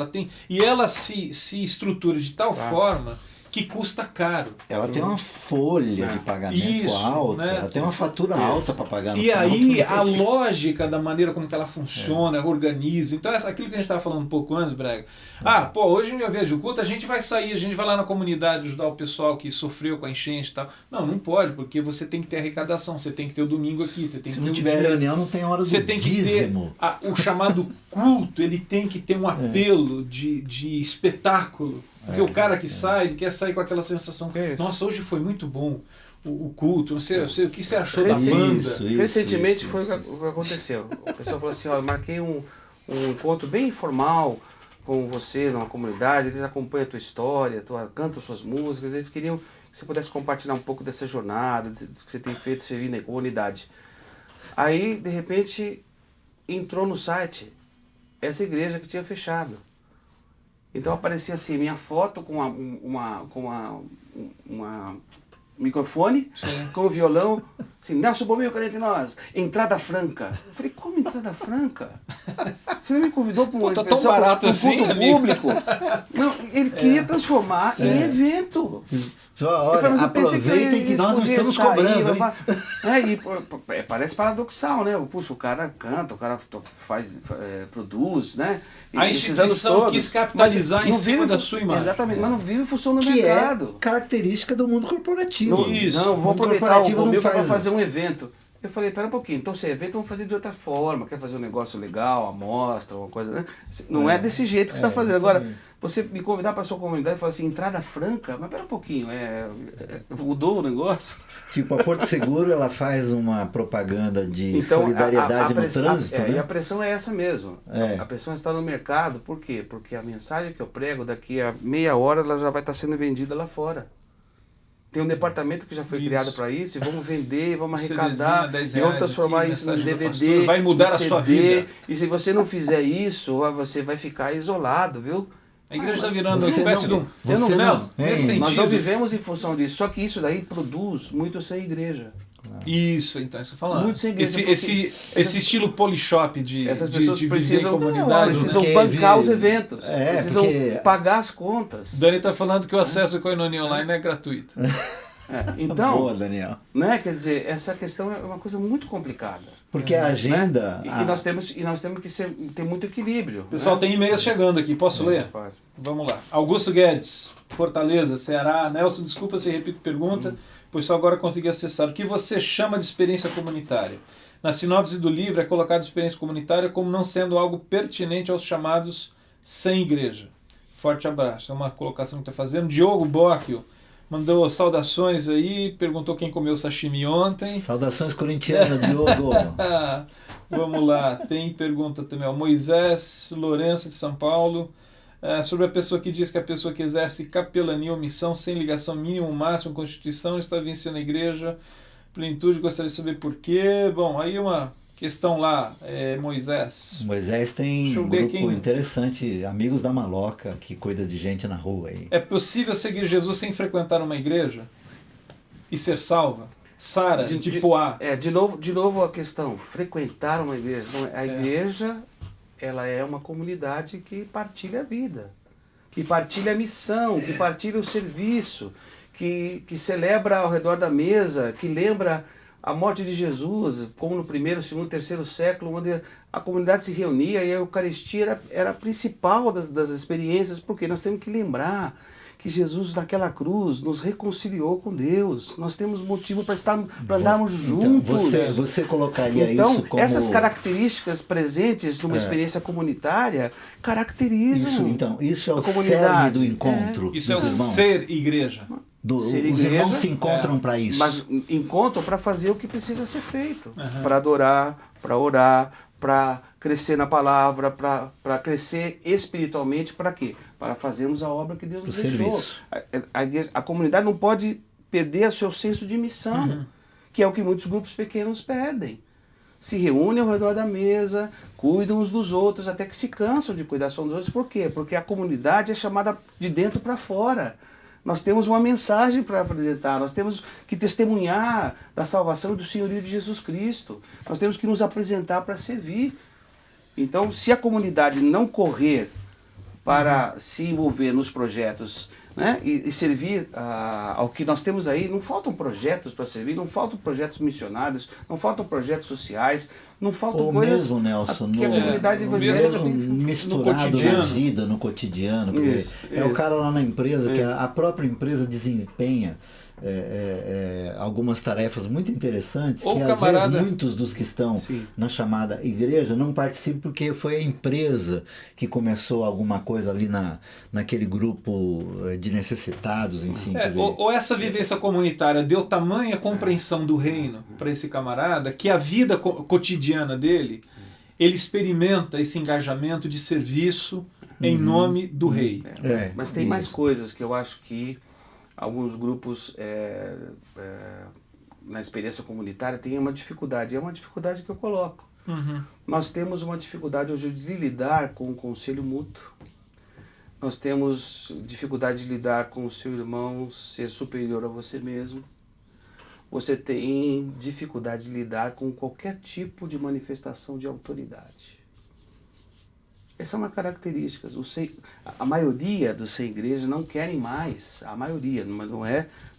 e ela se estrutura de tal forma que custa caro. Ela tem uma folha de pagamento alta, ela tem uma fatura alta para pagar no final. Aí a lógica da maneira como que ela funciona, organiza. Então aquilo que a gente estava falando um pouco antes, Brega. Hoje em vez de culto a gente vai sair, a gente vai lá na comunidade ajudar o pessoal que sofreu com a enchente e tal. Não pode, porque você tem que ter arrecadação, você tem que ter o domingo aqui, você tem que ter não tiver reunião, não tem hora do dízimo. Você tem que ter o chamado culto, ele tem que ter um apelo de espetáculo. Porque o cara que sai, ele quer sair com aquela sensação, nossa, hoje foi muito bom o culto, não sei o que você achou da banda. Recentemente foi o que aconteceu. O pessoal falou assim, eu marquei um encontro bem informal com você numa comunidade, eles acompanham a tua história, cantam suas músicas, eles queriam que você pudesse compartilhar um pouco dessa jornada, do que você tem feito servindo na comunidade. Aí, de repente, entrou no site essa igreja que tinha fechado. Então aparecia assim, minha foto com uma microfone, com o violão, assim, Nelson Bomil, cadê de nós? Entrada franca. Eu falei, como entrada franca? Você não me convidou para uma expressão barato assim, público? Não, ele queria transformar em evento. Olha, mas aproveitem que nós não estamos cobrando. Parece paradoxal, né? Puxa, o cara canta, o cara produz, né? A instituição quis capitalizar em cima da sua imagem. Exatamente, mas não vive em função do mercado. É característica do mundo corporativo. Não, vou aproveitar o Bomil para fazer um evento. Eu falei, pera um pouquinho, então se é evento, vamos fazer de outra forma. Quer fazer um negócio legal, amostra, uma coisa, né? Não é desse jeito que você está fazendo. Agora, você me convidar para a sua comunidade e falar assim, entrada franca, mas pera um pouquinho, mudou o negócio? Tipo, a Porto Seguro, ela faz uma propaganda de solidariedade no trânsito, né? E a pressão é essa mesmo. A pressão está no mercado, por quê? Porque a mensagem que eu prego, daqui a meia hora, ela já vai estar sendo vendida lá fora. Tem um departamento que já foi criado para isso, e vamos vender, vamos arrecadar, e vamos transformar isso em DVD, vai mudar a sua vida. E se você não fizer isso, você vai ficar isolado, viu? A igreja está virando uma espécie de um... Nós não vivemos em função disso, só que isso daí produz muito sem igreja. Isso, então, isso que eu tô falando. Muito sem igreja. Esse estilo polishop de precisam, comunidade. Precisam bancar os eventos, precisam pagar as contas. O Dani está falando que o acesso à Koinonia Online é gratuito. Então, boa, Daniel. Né, quer dizer, essa questão é uma coisa muito complicada. Porque a agenda... Né? E nós temos que ter muito equilíbrio. Pessoal, tem e-mails chegando aqui, posso ler? Pode. Vamos lá. Augusto Guedes, Fortaleza, Ceará. Nelson, desculpa se repito pergunta, pois só agora consegui acessar. O que você chama de experiência comunitária? Na sinopse do livro é colocado experiência comunitária como não sendo algo pertinente aos chamados sem igreja. Forte abraço. É uma colocação que está fazendo. Diogo Bocchio mandou saudações aí, perguntou quem comeu sashimi ontem. Saudações corintianas, Diogo. Vamos lá, tem pergunta também. Moisés Lourenço de São Paulo. Sobre a pessoa que diz que a pessoa que exerce capelania ou missão sem ligação mínima ou máxima à Constituição está vencendo a igreja, plenitude, gostaria de saber por quê. Bom, aí uma questão lá, Moisés. Moisés tem um grupo interessante, Amigos da Maloca, que cuida de gente na rua aí. É possível seguir Jesus sem frequentar uma igreja e ser salva? Sara, de Poá. De novo a questão, frequentar uma igreja. A igreja, ela é uma comunidade que partilha a vida, que partilha a missão, que partilha o serviço, que celebra ao redor da mesa, que lembra a morte de Jesus, como no primeiro, segundo, terceiro século, onde a comunidade se reunia e a Eucaristia era a principal das experiências, porque nós temos que lembrar que Jesus naquela cruz nos reconciliou com Deus. Nós temos motivo para andarmos juntos. Você colocaria isso como... essas características presentes numa experiência comunitária caracterizam isso é o cerne do encontro. Isso é o ser igreja. Os irmãos se encontram para isso. Mas encontram para fazer o que precisa ser feito. Para adorar, para orar, para crescer na palavra, para crescer espiritualmente. Para quê? Para fazermos a obra que Deus nos deixou. A comunidade não pode perder o seu senso de missão, que é o que muitos grupos pequenos perdem. Se reúnem ao redor da mesa, cuidam uns dos outros, até que se cansam de cuidar só dos outros. Por quê? Porque a comunidade é chamada de dentro para fora. Nós temos uma mensagem para apresentar, nós temos que testemunhar da salvação e do senhorio de Jesus Cristo. Nós temos que nos apresentar para servir. Então, se a comunidade não correr para se envolver nos projetos, né, e servir ao que nós temos aí, não faltam projetos para servir, não faltam projetos missionários, não faltam projetos sociais, não faltam coisas mesmo, Nelson, que a comunidade evangélica tem misturado na vida, no cotidiano. O cara lá na empresa, que a própria empresa desempenha algumas tarefas muito interessantes, que às vezes muitos dos que estão na chamada igreja não participam porque foi a empresa que começou alguma coisa ali naquele grupo de necessitados, enfim. Ou essa vivência comunitária deu tamanha compreensão do reino para esse camarada que a vida cotidiana dele, ele experimenta esse engajamento de serviço em nome do rei. Mas tem mais coisas que eu acho que alguns grupos na experiência comunitária têm uma dificuldade, é uma dificuldade que eu coloco. Nós temos uma dificuldade hoje de lidar com o conselho mútuo, nós temos dificuldade de lidar com o seu irmão ser superior a você mesmo, você tem dificuldade de lidar com qualquer tipo de manifestação de autoridade. Essa é uma característica. A maioria dos sem igreja não querem mais, a maioria, mas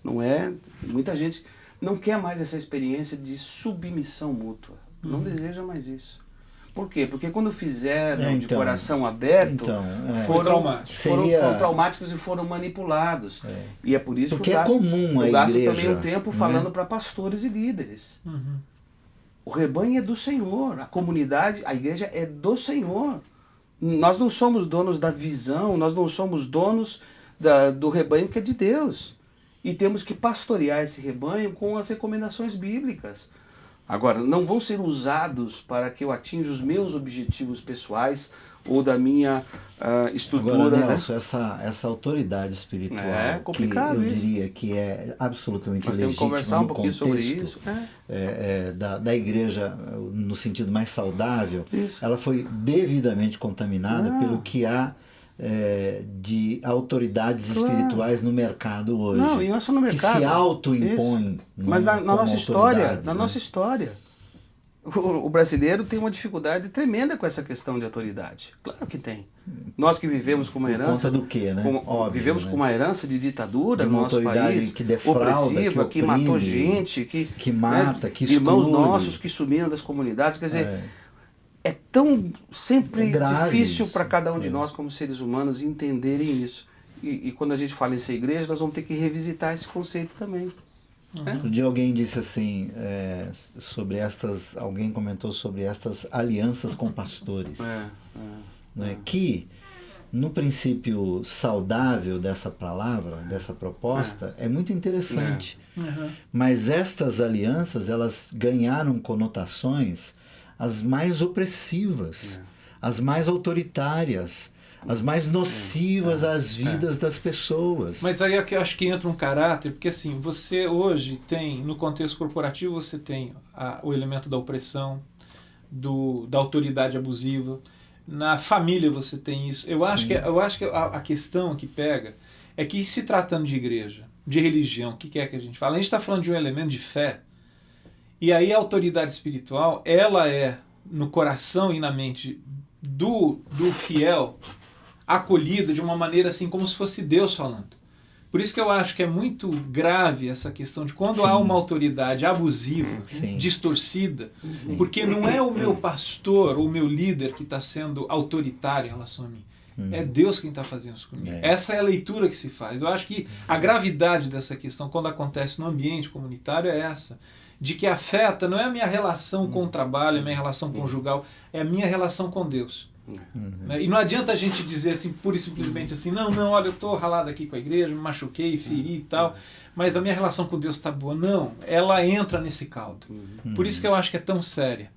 não é, muita gente não quer mais essa experiência de submissão mútua, não deseja mais isso. Por quê? Porque quando fizeram de coração aberto, foram traumáticos e foram manipulados. E é por isso que eu gasto também um tempo falando para pastores e líderes. O rebanho é do Senhor, a comunidade, a igreja é do Senhor. Nós não somos donos da visão, nós não somos donos do rebanho que é de Deus. E temos que pastorear esse rebanho com as recomendações bíblicas. Agora, não vão ser usados para que eu atinja os meus objetivos pessoais ou da minha estrutura. Agora, Nelson, essa autoridade espiritual, que eu diria que é absolutamente legítima temos que conversar um pouquinho sobre isso. Da igreja, no sentido mais saudável, ela foi devidamente contaminada pelo que há de autoridades espirituais no mercado hoje. Não, e não é só no mercado. Que se auto-impõem. Mas na nossa história, o brasileiro tem uma dificuldade tremenda com essa questão de autoridade. Claro que tem. Nós que vivemos com uma herança... Por conta do quê, né? Vivemos com uma herança de ditadura de no nosso país. Que defrauda, opressiva, que matou gente, que mata, que exclui. Irmãos nossos que sumiram das comunidades. Quer dizer, é tão sempre difícil para cada um de nós como seres humanos entenderem isso. E quando a gente fala em ser igreja, nós vamos ter que revisitar esse conceito também. Outro dia alguém disse assim, alguém comentou sobre estas alianças com pastores. Que, no princípio saudável dessa palavra, dessa proposta, é muito interessante. Mas estas alianças, elas ganharam conotações as mais opressivas, as mais autoritárias, as mais nocivas às vidas das pessoas. Mas aí é que eu acho que entra um caráter, porque assim, você hoje tem, no contexto corporativo, você tem o elemento da opressão, da autoridade abusiva. Na família você tem isso. Eu acho que a questão que pega é que, se tratando de igreja, de religião, o que é que a gente fala? A gente está falando de um elemento de fé, e aí a autoridade espiritual, ela é no coração e na mente do fiel, acolhida de uma maneira assim, como se fosse Deus falando. Por isso que eu acho que é muito grave essa questão de quando há uma autoridade abusiva, distorcida, porque não é o meu pastor ou o meu líder que está sendo autoritário em relação a mim. É Deus quem está fazendo isso comigo. Essa é a leitura que se faz. Eu acho que a gravidade dessa questão, quando acontece no ambiente comunitário, é essa. De que afeta, não é a minha relação com o trabalho, a minha relação conjugal, é a minha relação com Deus. E não adianta a gente dizer assim, pura e simplesmente assim, não, olha, eu estou ralado aqui com a igreja, me machuquei, feri e tal, mas a minha relação com Deus está boa. Não, ela entra nesse caldo. Por isso que eu acho que é tão séria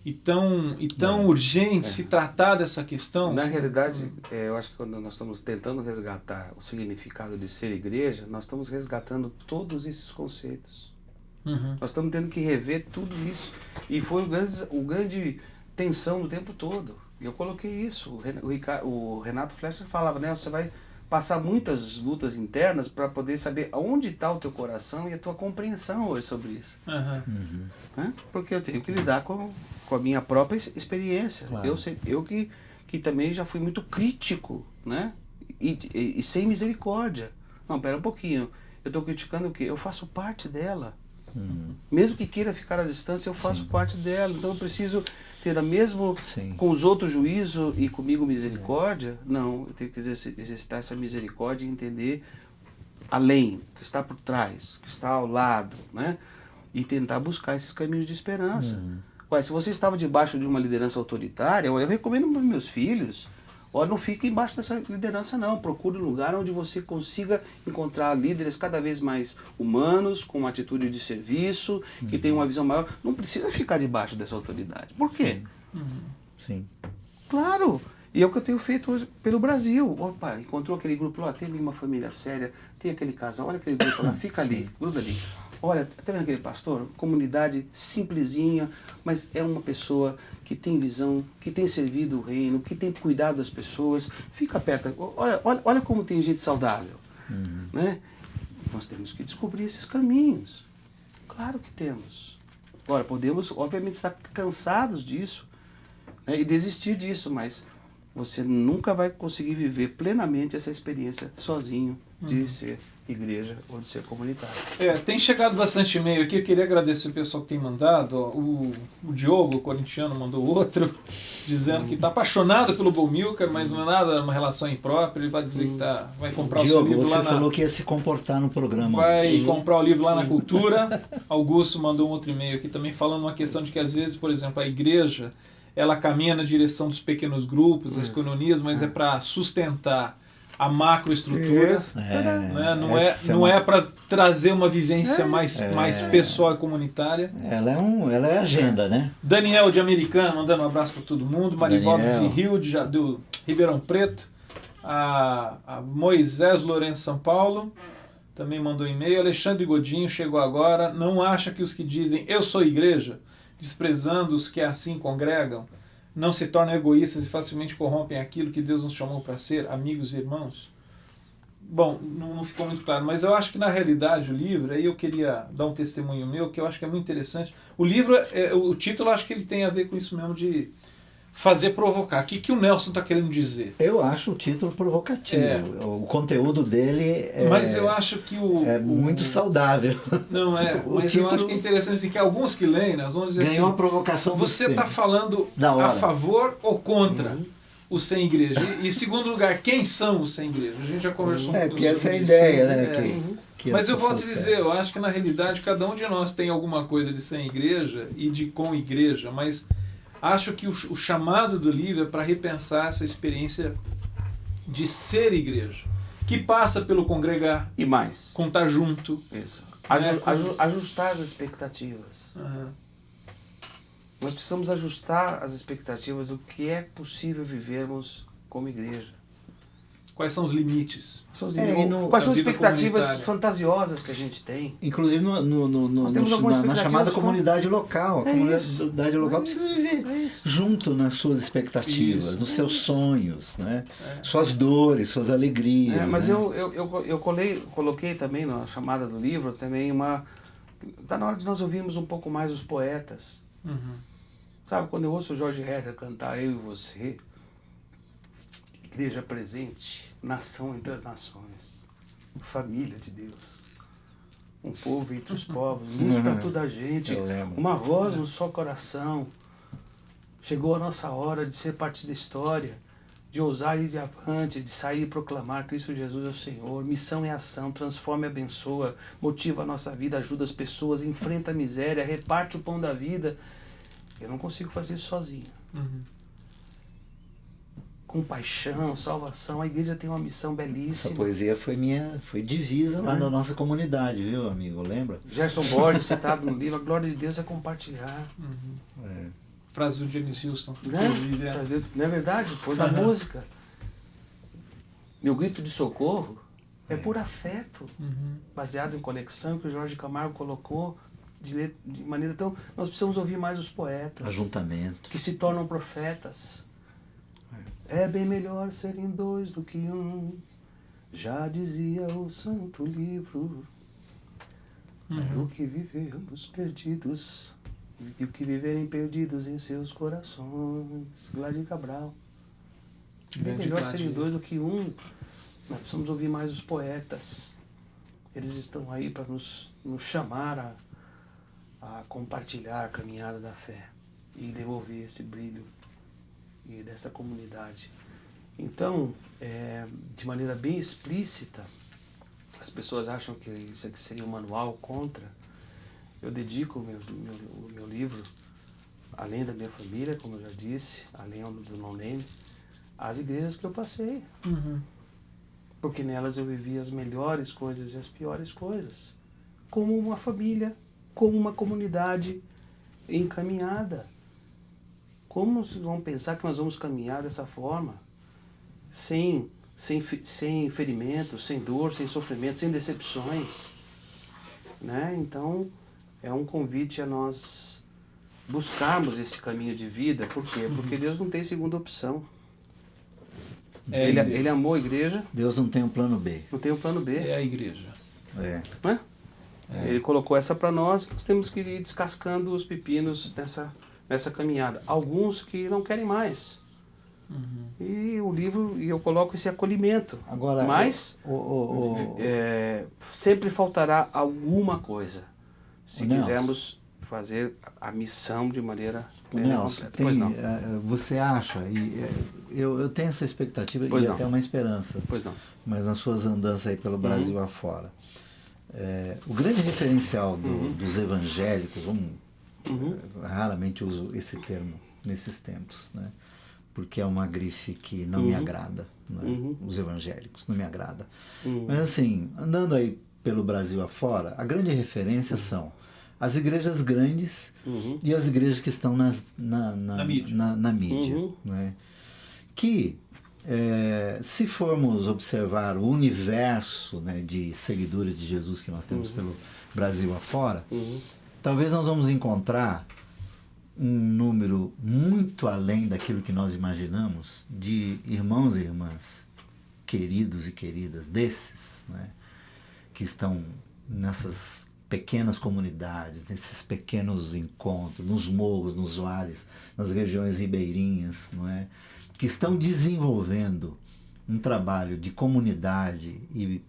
e tão urgente se tratar dessa questão. Na realidade, eu acho que quando nós estamos tentando resgatar o significado de ser igreja, nós estamos resgatando todos esses conceitos. Nós estamos tendo que rever tudo isso. E foi o grande tensão do tempo todo. Eu coloquei isso. O Renato Flescher falava, né? Você vai passar muitas lutas internas para poder saber aonde está o teu coração e a tua compreensão hoje sobre isso. Né? Porque eu tenho que lidar com a minha própria experiência. Claro. Eu que também já fui muito crítico, né? E sem misericórdia. Não, pera um pouquinho. Eu estou criticando o quê? Eu faço parte dela. Mesmo que queira ficar à distância, eu faço parte dela. Então eu preciso ter a mesmo com os outros juízo e comigo misericórdia. Não, eu tenho que exercitar essa misericórdia e entender além, o que está por trás, o que está ao lado, né? E tentar buscar esses caminhos de esperança. Ué, se você estava debaixo de uma liderança autoritária, eu recomendo para os meus filhos, olha, não fique embaixo dessa liderança não, procure um lugar onde você consiga encontrar líderes cada vez mais humanos, com uma atitude de serviço, que tenham uma visão maior. Não precisa ficar debaixo dessa autoridade. Por quê? Sim. Claro! E é o que eu tenho feito hoje pelo Brasil. Opa, encontrou aquele grupo lá, tem uma família séria, tem aquele casal, olha aquele grupo lá, fica ali, gruda ali. Olha, tá vendo aquele pastor? Comunidade simplesinha, mas é uma pessoa que tem visão, que tem servido o reino, que tem cuidado das pessoas. Fica perto. Olha como tem gente saudável. Né? Nós temos que descobrir esses caminhos. Claro que temos. Agora, podemos, obviamente, estar cansados disso, né, e desistir disso, mas você nunca vai conseguir viver plenamente essa experiência sozinho de ser igreja ou de ser comunitário. Tem chegado bastante e-mail aqui, eu queria agradecer o pessoal que tem mandado. O Diogo, o corintiano, mandou outro, dizendo que está apaixonado pelo Bomilcar, mas não é nada uma relação imprópria. Ele vai dizer que vai comprar o seu livro lá na... Diogo, você falou que ia se comportar no programa. Vai comprar o livro lá na Cultura. Augusto mandou um outro e-mail aqui também falando uma questão de que às vezes, por exemplo, a igreja ela caminha na direção dos pequenos grupos, das economias, mas é para sustentar a macroestrutura, né? Não é para trazer uma vivência mais pessoal e comunitária. Ela é agenda, né? Daniel de Americana mandando um abraço para todo mundo, Marivaldo de do Ribeirão Preto, a Moisés Lourenço São Paulo também mandou e-mail, Alexandre Godinho chegou agora, não acha que os que dizem eu sou igreja, desprezando os que assim congregam, não se tornam egoístas e facilmente corrompem aquilo que Deus nos chamou para ser, amigos e irmãos? Bom, não ficou muito claro, mas eu acho que na realidade o livro, aí eu queria dar um testemunho meu, que eu acho que é muito interessante. O livro, o título, eu acho que ele tem a ver com isso mesmo de fazer provocar. O que o Nelson está querendo dizer? Eu acho o título provocativo. O conteúdo dele mas eu acho que muito saudável. Não é, mas título... eu acho que é interessante assim, que alguns que leem, nós vamos dizer ganhou assim, a provocação você está falando a favor ou contra o sem igreja? E segundo lugar, quem são os sem igreja? A gente já conversou um pouco porque essa é a ideia, né? Mas eu vou te dizer, eu acho que na realidade cada um de nós tem alguma coisa de sem igreja e de com igreja, mas acho que o chamado do livro é para repensar essa experiência de ser igreja, que passa pelo congregar e mais, com estar junto. Isso. Ajustar as expectativas. Nós precisamos ajustar as expectativas do que é possível vivermos como igreja. Quais são os limites? Quais são as expectativas fantasiosas que a gente tem? Inclusive na chamada comunidade local. A comunidade local precisa viver junto nas suas expectativas, nos seus sonhos, né? Suas dores, suas alegrias. Mas né? eu coloquei também na chamada do livro também está na hora de nós ouvirmos um pouco mais os poetas. Uhum. Sabe, quando eu ouço o Jorge Herder cantar Eu e Você, igreja presente, nação entre as nações, família de Deus, um povo entre os povos, luz para toda a gente, uma voz no só coração. Chegou a nossa hora de ser parte da história, de ousar ir de avante, de sair e proclamar Cristo Jesus é o Senhor. Missão é ação, transforma e abençoa, motiva a nossa vida, ajuda as pessoas, enfrenta a miséria, reparte o pão da vida. Eu não consigo fazer isso sozinho. Uhum. Compaixão, salvação, a igreja tem uma missão belíssima. Essa poesia foi divisa lá na nossa comunidade, viu, amigo? Lembra? Gerson Borges, citado no livro, a glória de Deus é compartilhar. Uhum. Frase do James Houston. Não é verdade? Pôs na música. Meu grito de socorro é por afeto, baseado em conexão, que o Jorge Camargo colocou de maneira tão... Nós precisamos ouvir mais os poetas. Ajuntamento. Que se tornam profetas. É bem melhor serem dois do que um, já dizia o santo livro, do que vivermos perdidos, do que viverem perdidos em seus corações. Gladys Cabral. É bem melhor serem dois do que um. Nós precisamos ouvir mais os poetas. Eles estão aí para nos chamar a compartilhar a caminhada da fé e devolver esse brilho e dessa comunidade. Então, de maneira bem explícita, as pessoas acham que isso aqui seria um manual contra. Eu dedico o meu livro, além da minha família, como eu já disse, além do No Name, às igrejas que eu passei. Porque nelas eu vivi as melhores coisas e as piores coisas. Como uma família, como uma comunidade encaminhada. Como vão pensar que nós vamos caminhar dessa forma? Sem ferimentos, sem dor, sem sofrimento, sem decepções. Né? Então, é um convite a nós buscarmos esse caminho de vida. Por quê? Porque Deus não tem segunda opção. Ele amou a igreja. Deus não tem um plano B. Não tem um plano B. É a igreja. Né? Ele colocou essa para nós, nós temos que ir descascando os pepinos nessa caminhada. Alguns que não querem mais. E o livro, eu coloco esse acolhimento. Agora, mas sempre faltará alguma coisa se quisermos fazer a missão de maneira Nelson, completa. Você acha, eu tenho essa expectativa e até uma esperança, mas nas suas andanças aí pelo Brasil afora, o grande referencial dos evangélicos, raramente uso esse termo nesses tempos, né? Porque é uma grife que não me agrada, né? Os evangélicos, não me agrada. Mas assim, andando aí pelo Brasil afora, a grande referência são as igrejas grandes e as igrejas que estão na mídia. Né? Que, se formos observar o universo, né, de seguidores de Jesus que nós temos pelo Brasil afora, talvez nós vamos encontrar um número muito além daquilo que nós imaginamos de irmãos e irmãs, queridos e queridas desses, né, que estão nessas pequenas comunidades, nesses pequenos encontros, nos morros, nos vales, nas regiões ribeirinhas, não é? Que estão desenvolvendo um trabalho de comunidade e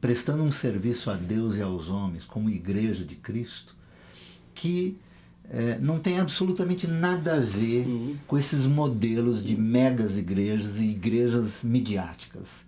prestando um serviço a Deus e aos homens como igreja de Cristo, que não tem absolutamente nada a ver com esses modelos de megas igrejas e igrejas midiáticas,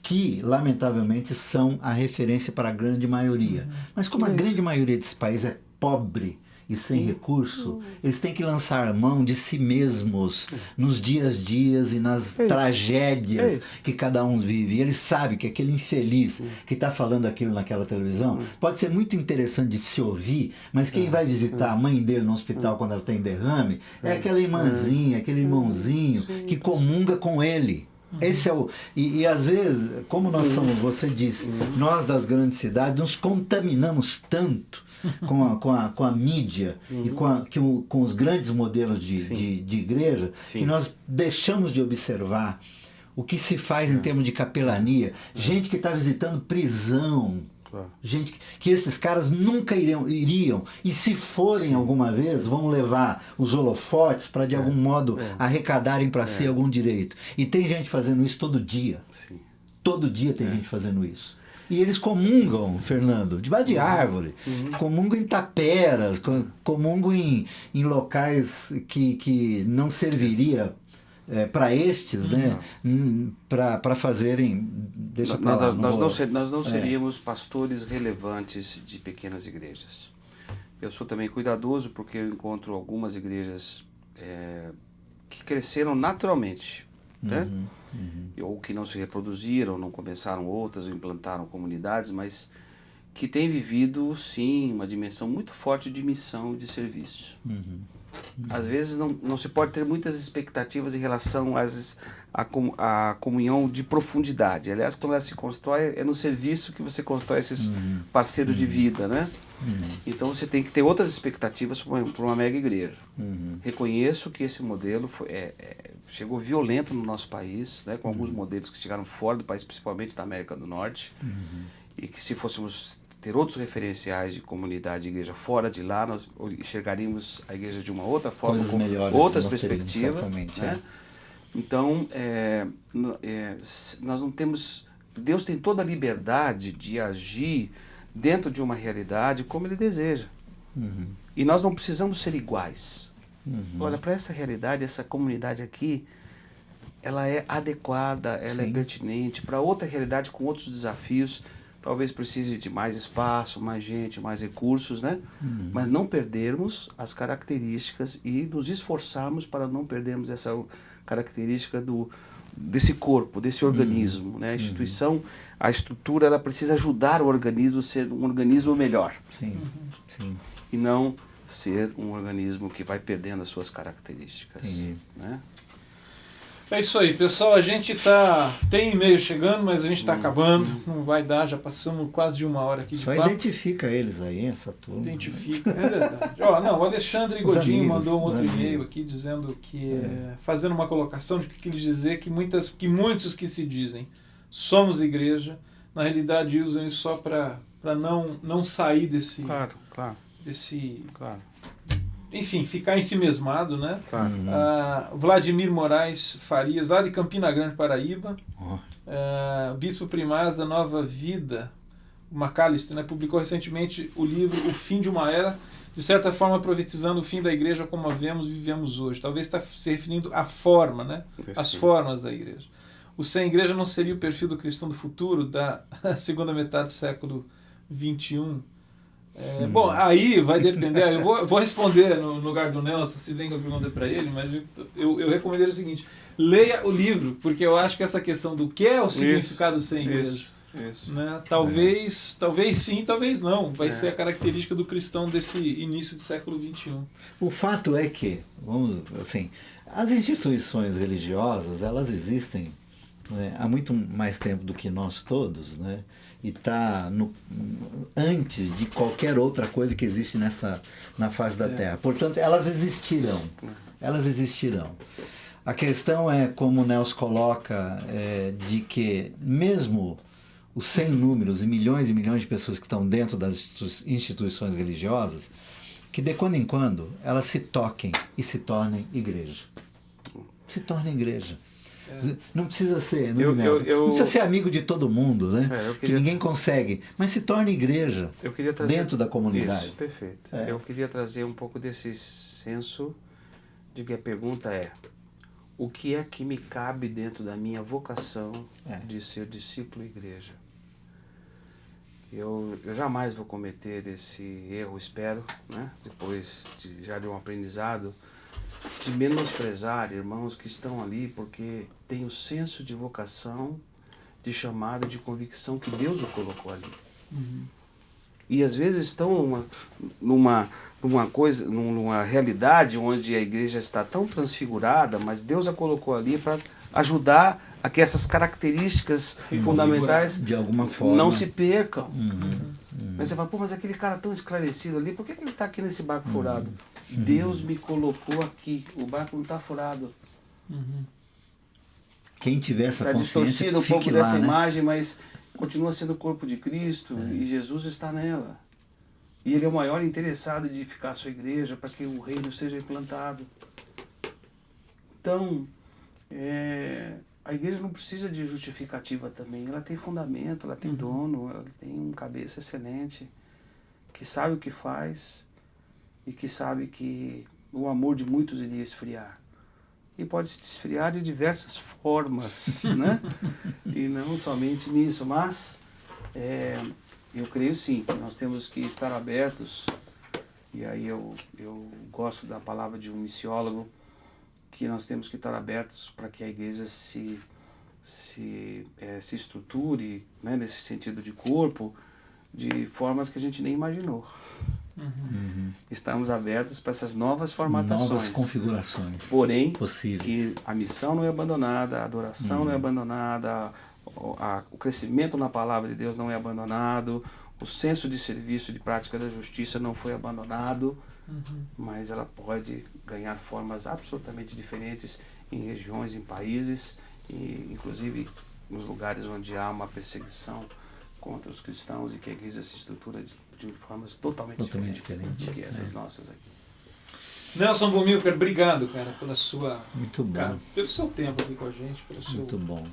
que, lamentavelmente, são a referência para a grande maioria. Mas como a grande maioria desse país é pobre e sem recurso, eles têm que lançar mão de si mesmos nos dias e nas tragédias que cada um vive. E eles sabem que aquele infeliz que está falando aquilo naquela televisão pode ser muito interessante de se ouvir, mas quem vai visitar a mãe dele no hospital quando ela tem derrame é aquela irmãzinha, aquele irmãozinho que comunga com ele. Esse é o... E às vezes, como nós somos, você disse, nós das grandes cidades nos contaminamos tanto com a mídia e com os grandes modelos de igreja, que nós deixamos de observar o que se faz em termos de capelania. Gente que está visitando prisão, gente que esses caras nunca iriam, e se forem alguma vez, vão levar os holofotes para de algum modo arrecadarem para si algum direito. E tem gente fazendo isso todo dia. Todo dia tem gente fazendo isso. E eles comungam, Fernando, debaixo de árvore, comungam em taperas, comungam em locais que não serviria para estes, né, para fazerem... Deixa pra lá, nós não seríamos pastores relevantes de pequenas igrejas. Eu sou também cuidadoso porque eu encontro algumas igrejas que cresceram naturalmente, né? Ou que não se reproduziram, não começaram outras, ou implantaram comunidades, mas que têm vivido, sim, uma dimensão muito forte de missão e de serviço. Às vezes não se pode ter muitas expectativas em relação à comunhão de profundidade. Aliás, quando ela se constrói, é no serviço que você constrói esses parceiros de vida, né? Então você tem que ter outras expectativas para uma mega igreja. Reconheço que esse modelo chegou violento no nosso país, né, com alguns modelos que chegaram fora do país, principalmente da América do Norte, e que se fôssemos ter outros referenciais de comunidade de igreja fora de lá, nós enxergaríamos a igreja de uma outra forma, coisas com melhores, outras perspectivas. Né? Então, nós não temos... Deus tem toda a liberdade de agir dentro de uma realidade como Ele deseja. E nós não precisamos ser iguais. Olha, para essa realidade, essa comunidade aqui, ela é adequada, ela é pertinente. Para outra realidade com outros desafios, talvez precise de mais espaço, mais gente, mais recursos, né? Mas não perdermos as características e nos esforçarmos para não perdermos essa característica desse corpo, desse organismo, né? A estrutura, ela precisa ajudar o organismo a ser um organismo melhor. E não ser um organismo que vai perdendo as suas características. Né? É isso aí, pessoal. A gente tem e-mail chegando, mas a gente está acabando. Não vai dar, já passamos quase de 1 hora aqui de papo. Só identifica eles aí, essa turma. Identifica, é verdade. O Alexandre Godinho mandou um outro e-mail aqui dizendo que, fazendo uma colocação de que ele dizer que muitos que se dizem somos igreja, na realidade usam isso só para não sair desse... Claro. Enfim, ficar ensimesmado, né? Vladimir Moraes Farias, lá de Campina Grande, Paraíba. Bispo Primaz da Nova Vida, Macalister, né, publicou recentemente o livro O Fim de uma Era, de certa forma profetizando o fim da igreja como a vivemos hoje. Talvez está se referindo à forma, né? As formas da igreja. O sem igreja não seria o perfil do cristão do futuro, da segunda metade do século XXI? Bom, aí vai depender. Eu vou responder no lugar do Nelson, se bem que eu perguntei para ele, mas eu recomendo o seguinte: leia o livro, porque eu acho que essa questão do que é o significado do sem igreja, né? Talvez sim, talvez não. Vai ser a característica do cristão desse início do século XXI. O fato é que, as instituições religiosas, elas existem, né, há muito mais tempo do que nós todos, né? E está antes de qualquer outra coisa que existe na face da Terra. Portanto, elas existirão. A questão é, como o Nelson coloca, de que mesmo os sem números e milhões de pessoas que estão dentro das instituições religiosas, que de quando em quando elas se toquem e se tornem igreja. Se tornem igreja. Não precisa ser, não precisa ser amigo de todo mundo, né? Que ninguém consegue, mas se torna igreja dentro da comunidade. Isso, perfeito. Eu queria trazer um pouco desse senso de que a pergunta é: o que é que me cabe dentro da minha vocação de ser discípulo igreja? Eu jamais vou cometer esse erro, espero, né? Depois de um aprendizado, de menosprezar irmãos que estão ali porque têm o senso de vocação, de chamado, de convicção que Deus o colocou ali. E às vezes estão numa realidade onde a igreja está tão transfigurada, mas Deus a colocou ali para ajudar a que essas características fundamentais de alguma forma não se percam. Mas você fala, pô, mas aquele cara tão esclarecido ali, por que ele está aqui nesse barco furado? Deus me colocou aqui, o barco não está furado. Quem tiver essa consciência, distorcido um pouco lá, dessa né? imagem, mas continua sendo o corpo de Cristo e Jesus está nela. E Ele é o maior interessado em edificar a sua igreja para que o reino seja implantado. Então, a igreja não precisa de justificativa também. Ela tem fundamento, ela tem dono, ela tem um cabeça excelente, que sabe o que faz e que sabe que o amor de muitos iria esfriar. E pode se esfriar de diversas formas, né? E não somente nisso, mas eu creio sim que nós temos que estar abertos, e aí eu gosto da palavra de um missiólogo, que nós temos que estar abertos para que a igreja se estruture, né, nesse sentido de corpo, de formas que a gente nem imaginou. Estamos abertos para essas novas formatações. Novas configurações. Porém, possíveis. Que a missão não é abandonada, a adoração não é abandonada, o crescimento na palavra de Deus não é abandonado, o senso de serviço, de prática da justiça não foi abandonado, mas ela pode ganhar formas absolutamente diferentes em regiões, em países, e inclusive nos lugares onde há uma perseguição contra os cristãos, e que a igreja se estrutura de formas totalmente diferentes que essas nossas aqui. Nelson Bumilcar, obrigado, cara, pela sua... Muito bom. Cara, pelo seu tempo aqui com a gente. Muito bom.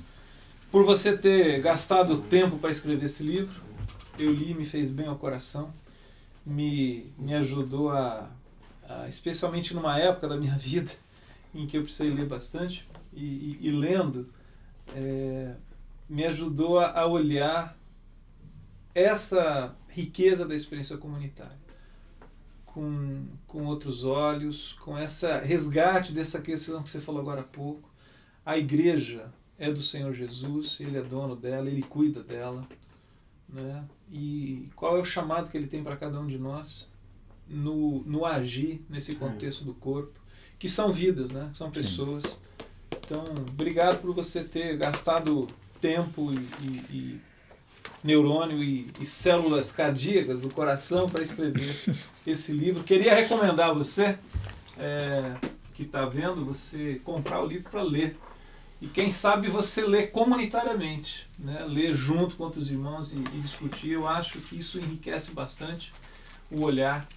Por você ter gastado tempo para escrever esse livro. Eu li, me fez bem ao coração. Me ajudou especialmente numa época da minha vida em que eu precisei ler bastante. E lendo, me ajudou a olhar essa riqueza da experiência comunitária com outros olhos, com essa resgate dessa questão que você falou agora há pouco. A igreja é do Senhor Jesus, Ele é dono dela, Ele cuida dela, né? E qual é o chamado que Ele tem para cada um de nós no agir nesse contexto do corpo, que são vidas, né? São pessoas. Sim. Então, obrigado por você ter gastado tempo e neurônio e células cardíacas do coração para escrever esse livro. Queria recomendar a você, que está vendo, você comprar o livro para ler. E quem sabe você ler comunitariamente, né? Ler junto com outros irmãos e discutir. Eu acho que isso enriquece bastante o olhar.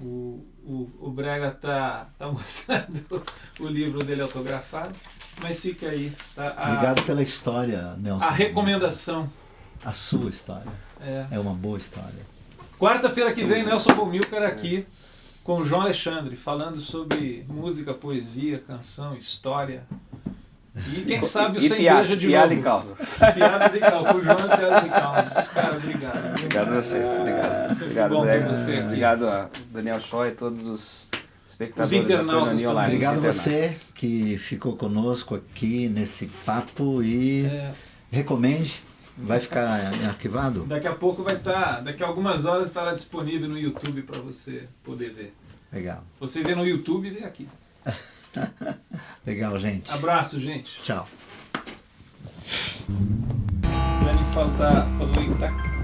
O Brega tá mostrando o livro dele autografado, mas fica aí. Obrigado pela história, Nelson. A recomendação. A sua história. É uma boa história. Quarta-feira que vem, Nelson Bumilcar aqui com o João Alexandre, falando sobre música, poesia, canção, história. E quem sabe o Sem Igreja de piada novo. E causa. Piadas e causa. O João é piadas e causas. Cara, obrigado. Obrigado a vocês. Obrigado. Obrigado, bom ter você aqui. Obrigado a Daniel Choi e todos os espectadores. Os internautas online. Obrigado a você que ficou conosco aqui nesse papo e recomende. Vai ficar arquivado? Daqui a pouco vai estar, daqui a algumas horas estará disponível no YouTube para você poder ver. Legal. Você vê no YouTube e vê aqui. Legal, gente. Abraço, gente. Tchau. Jane falou em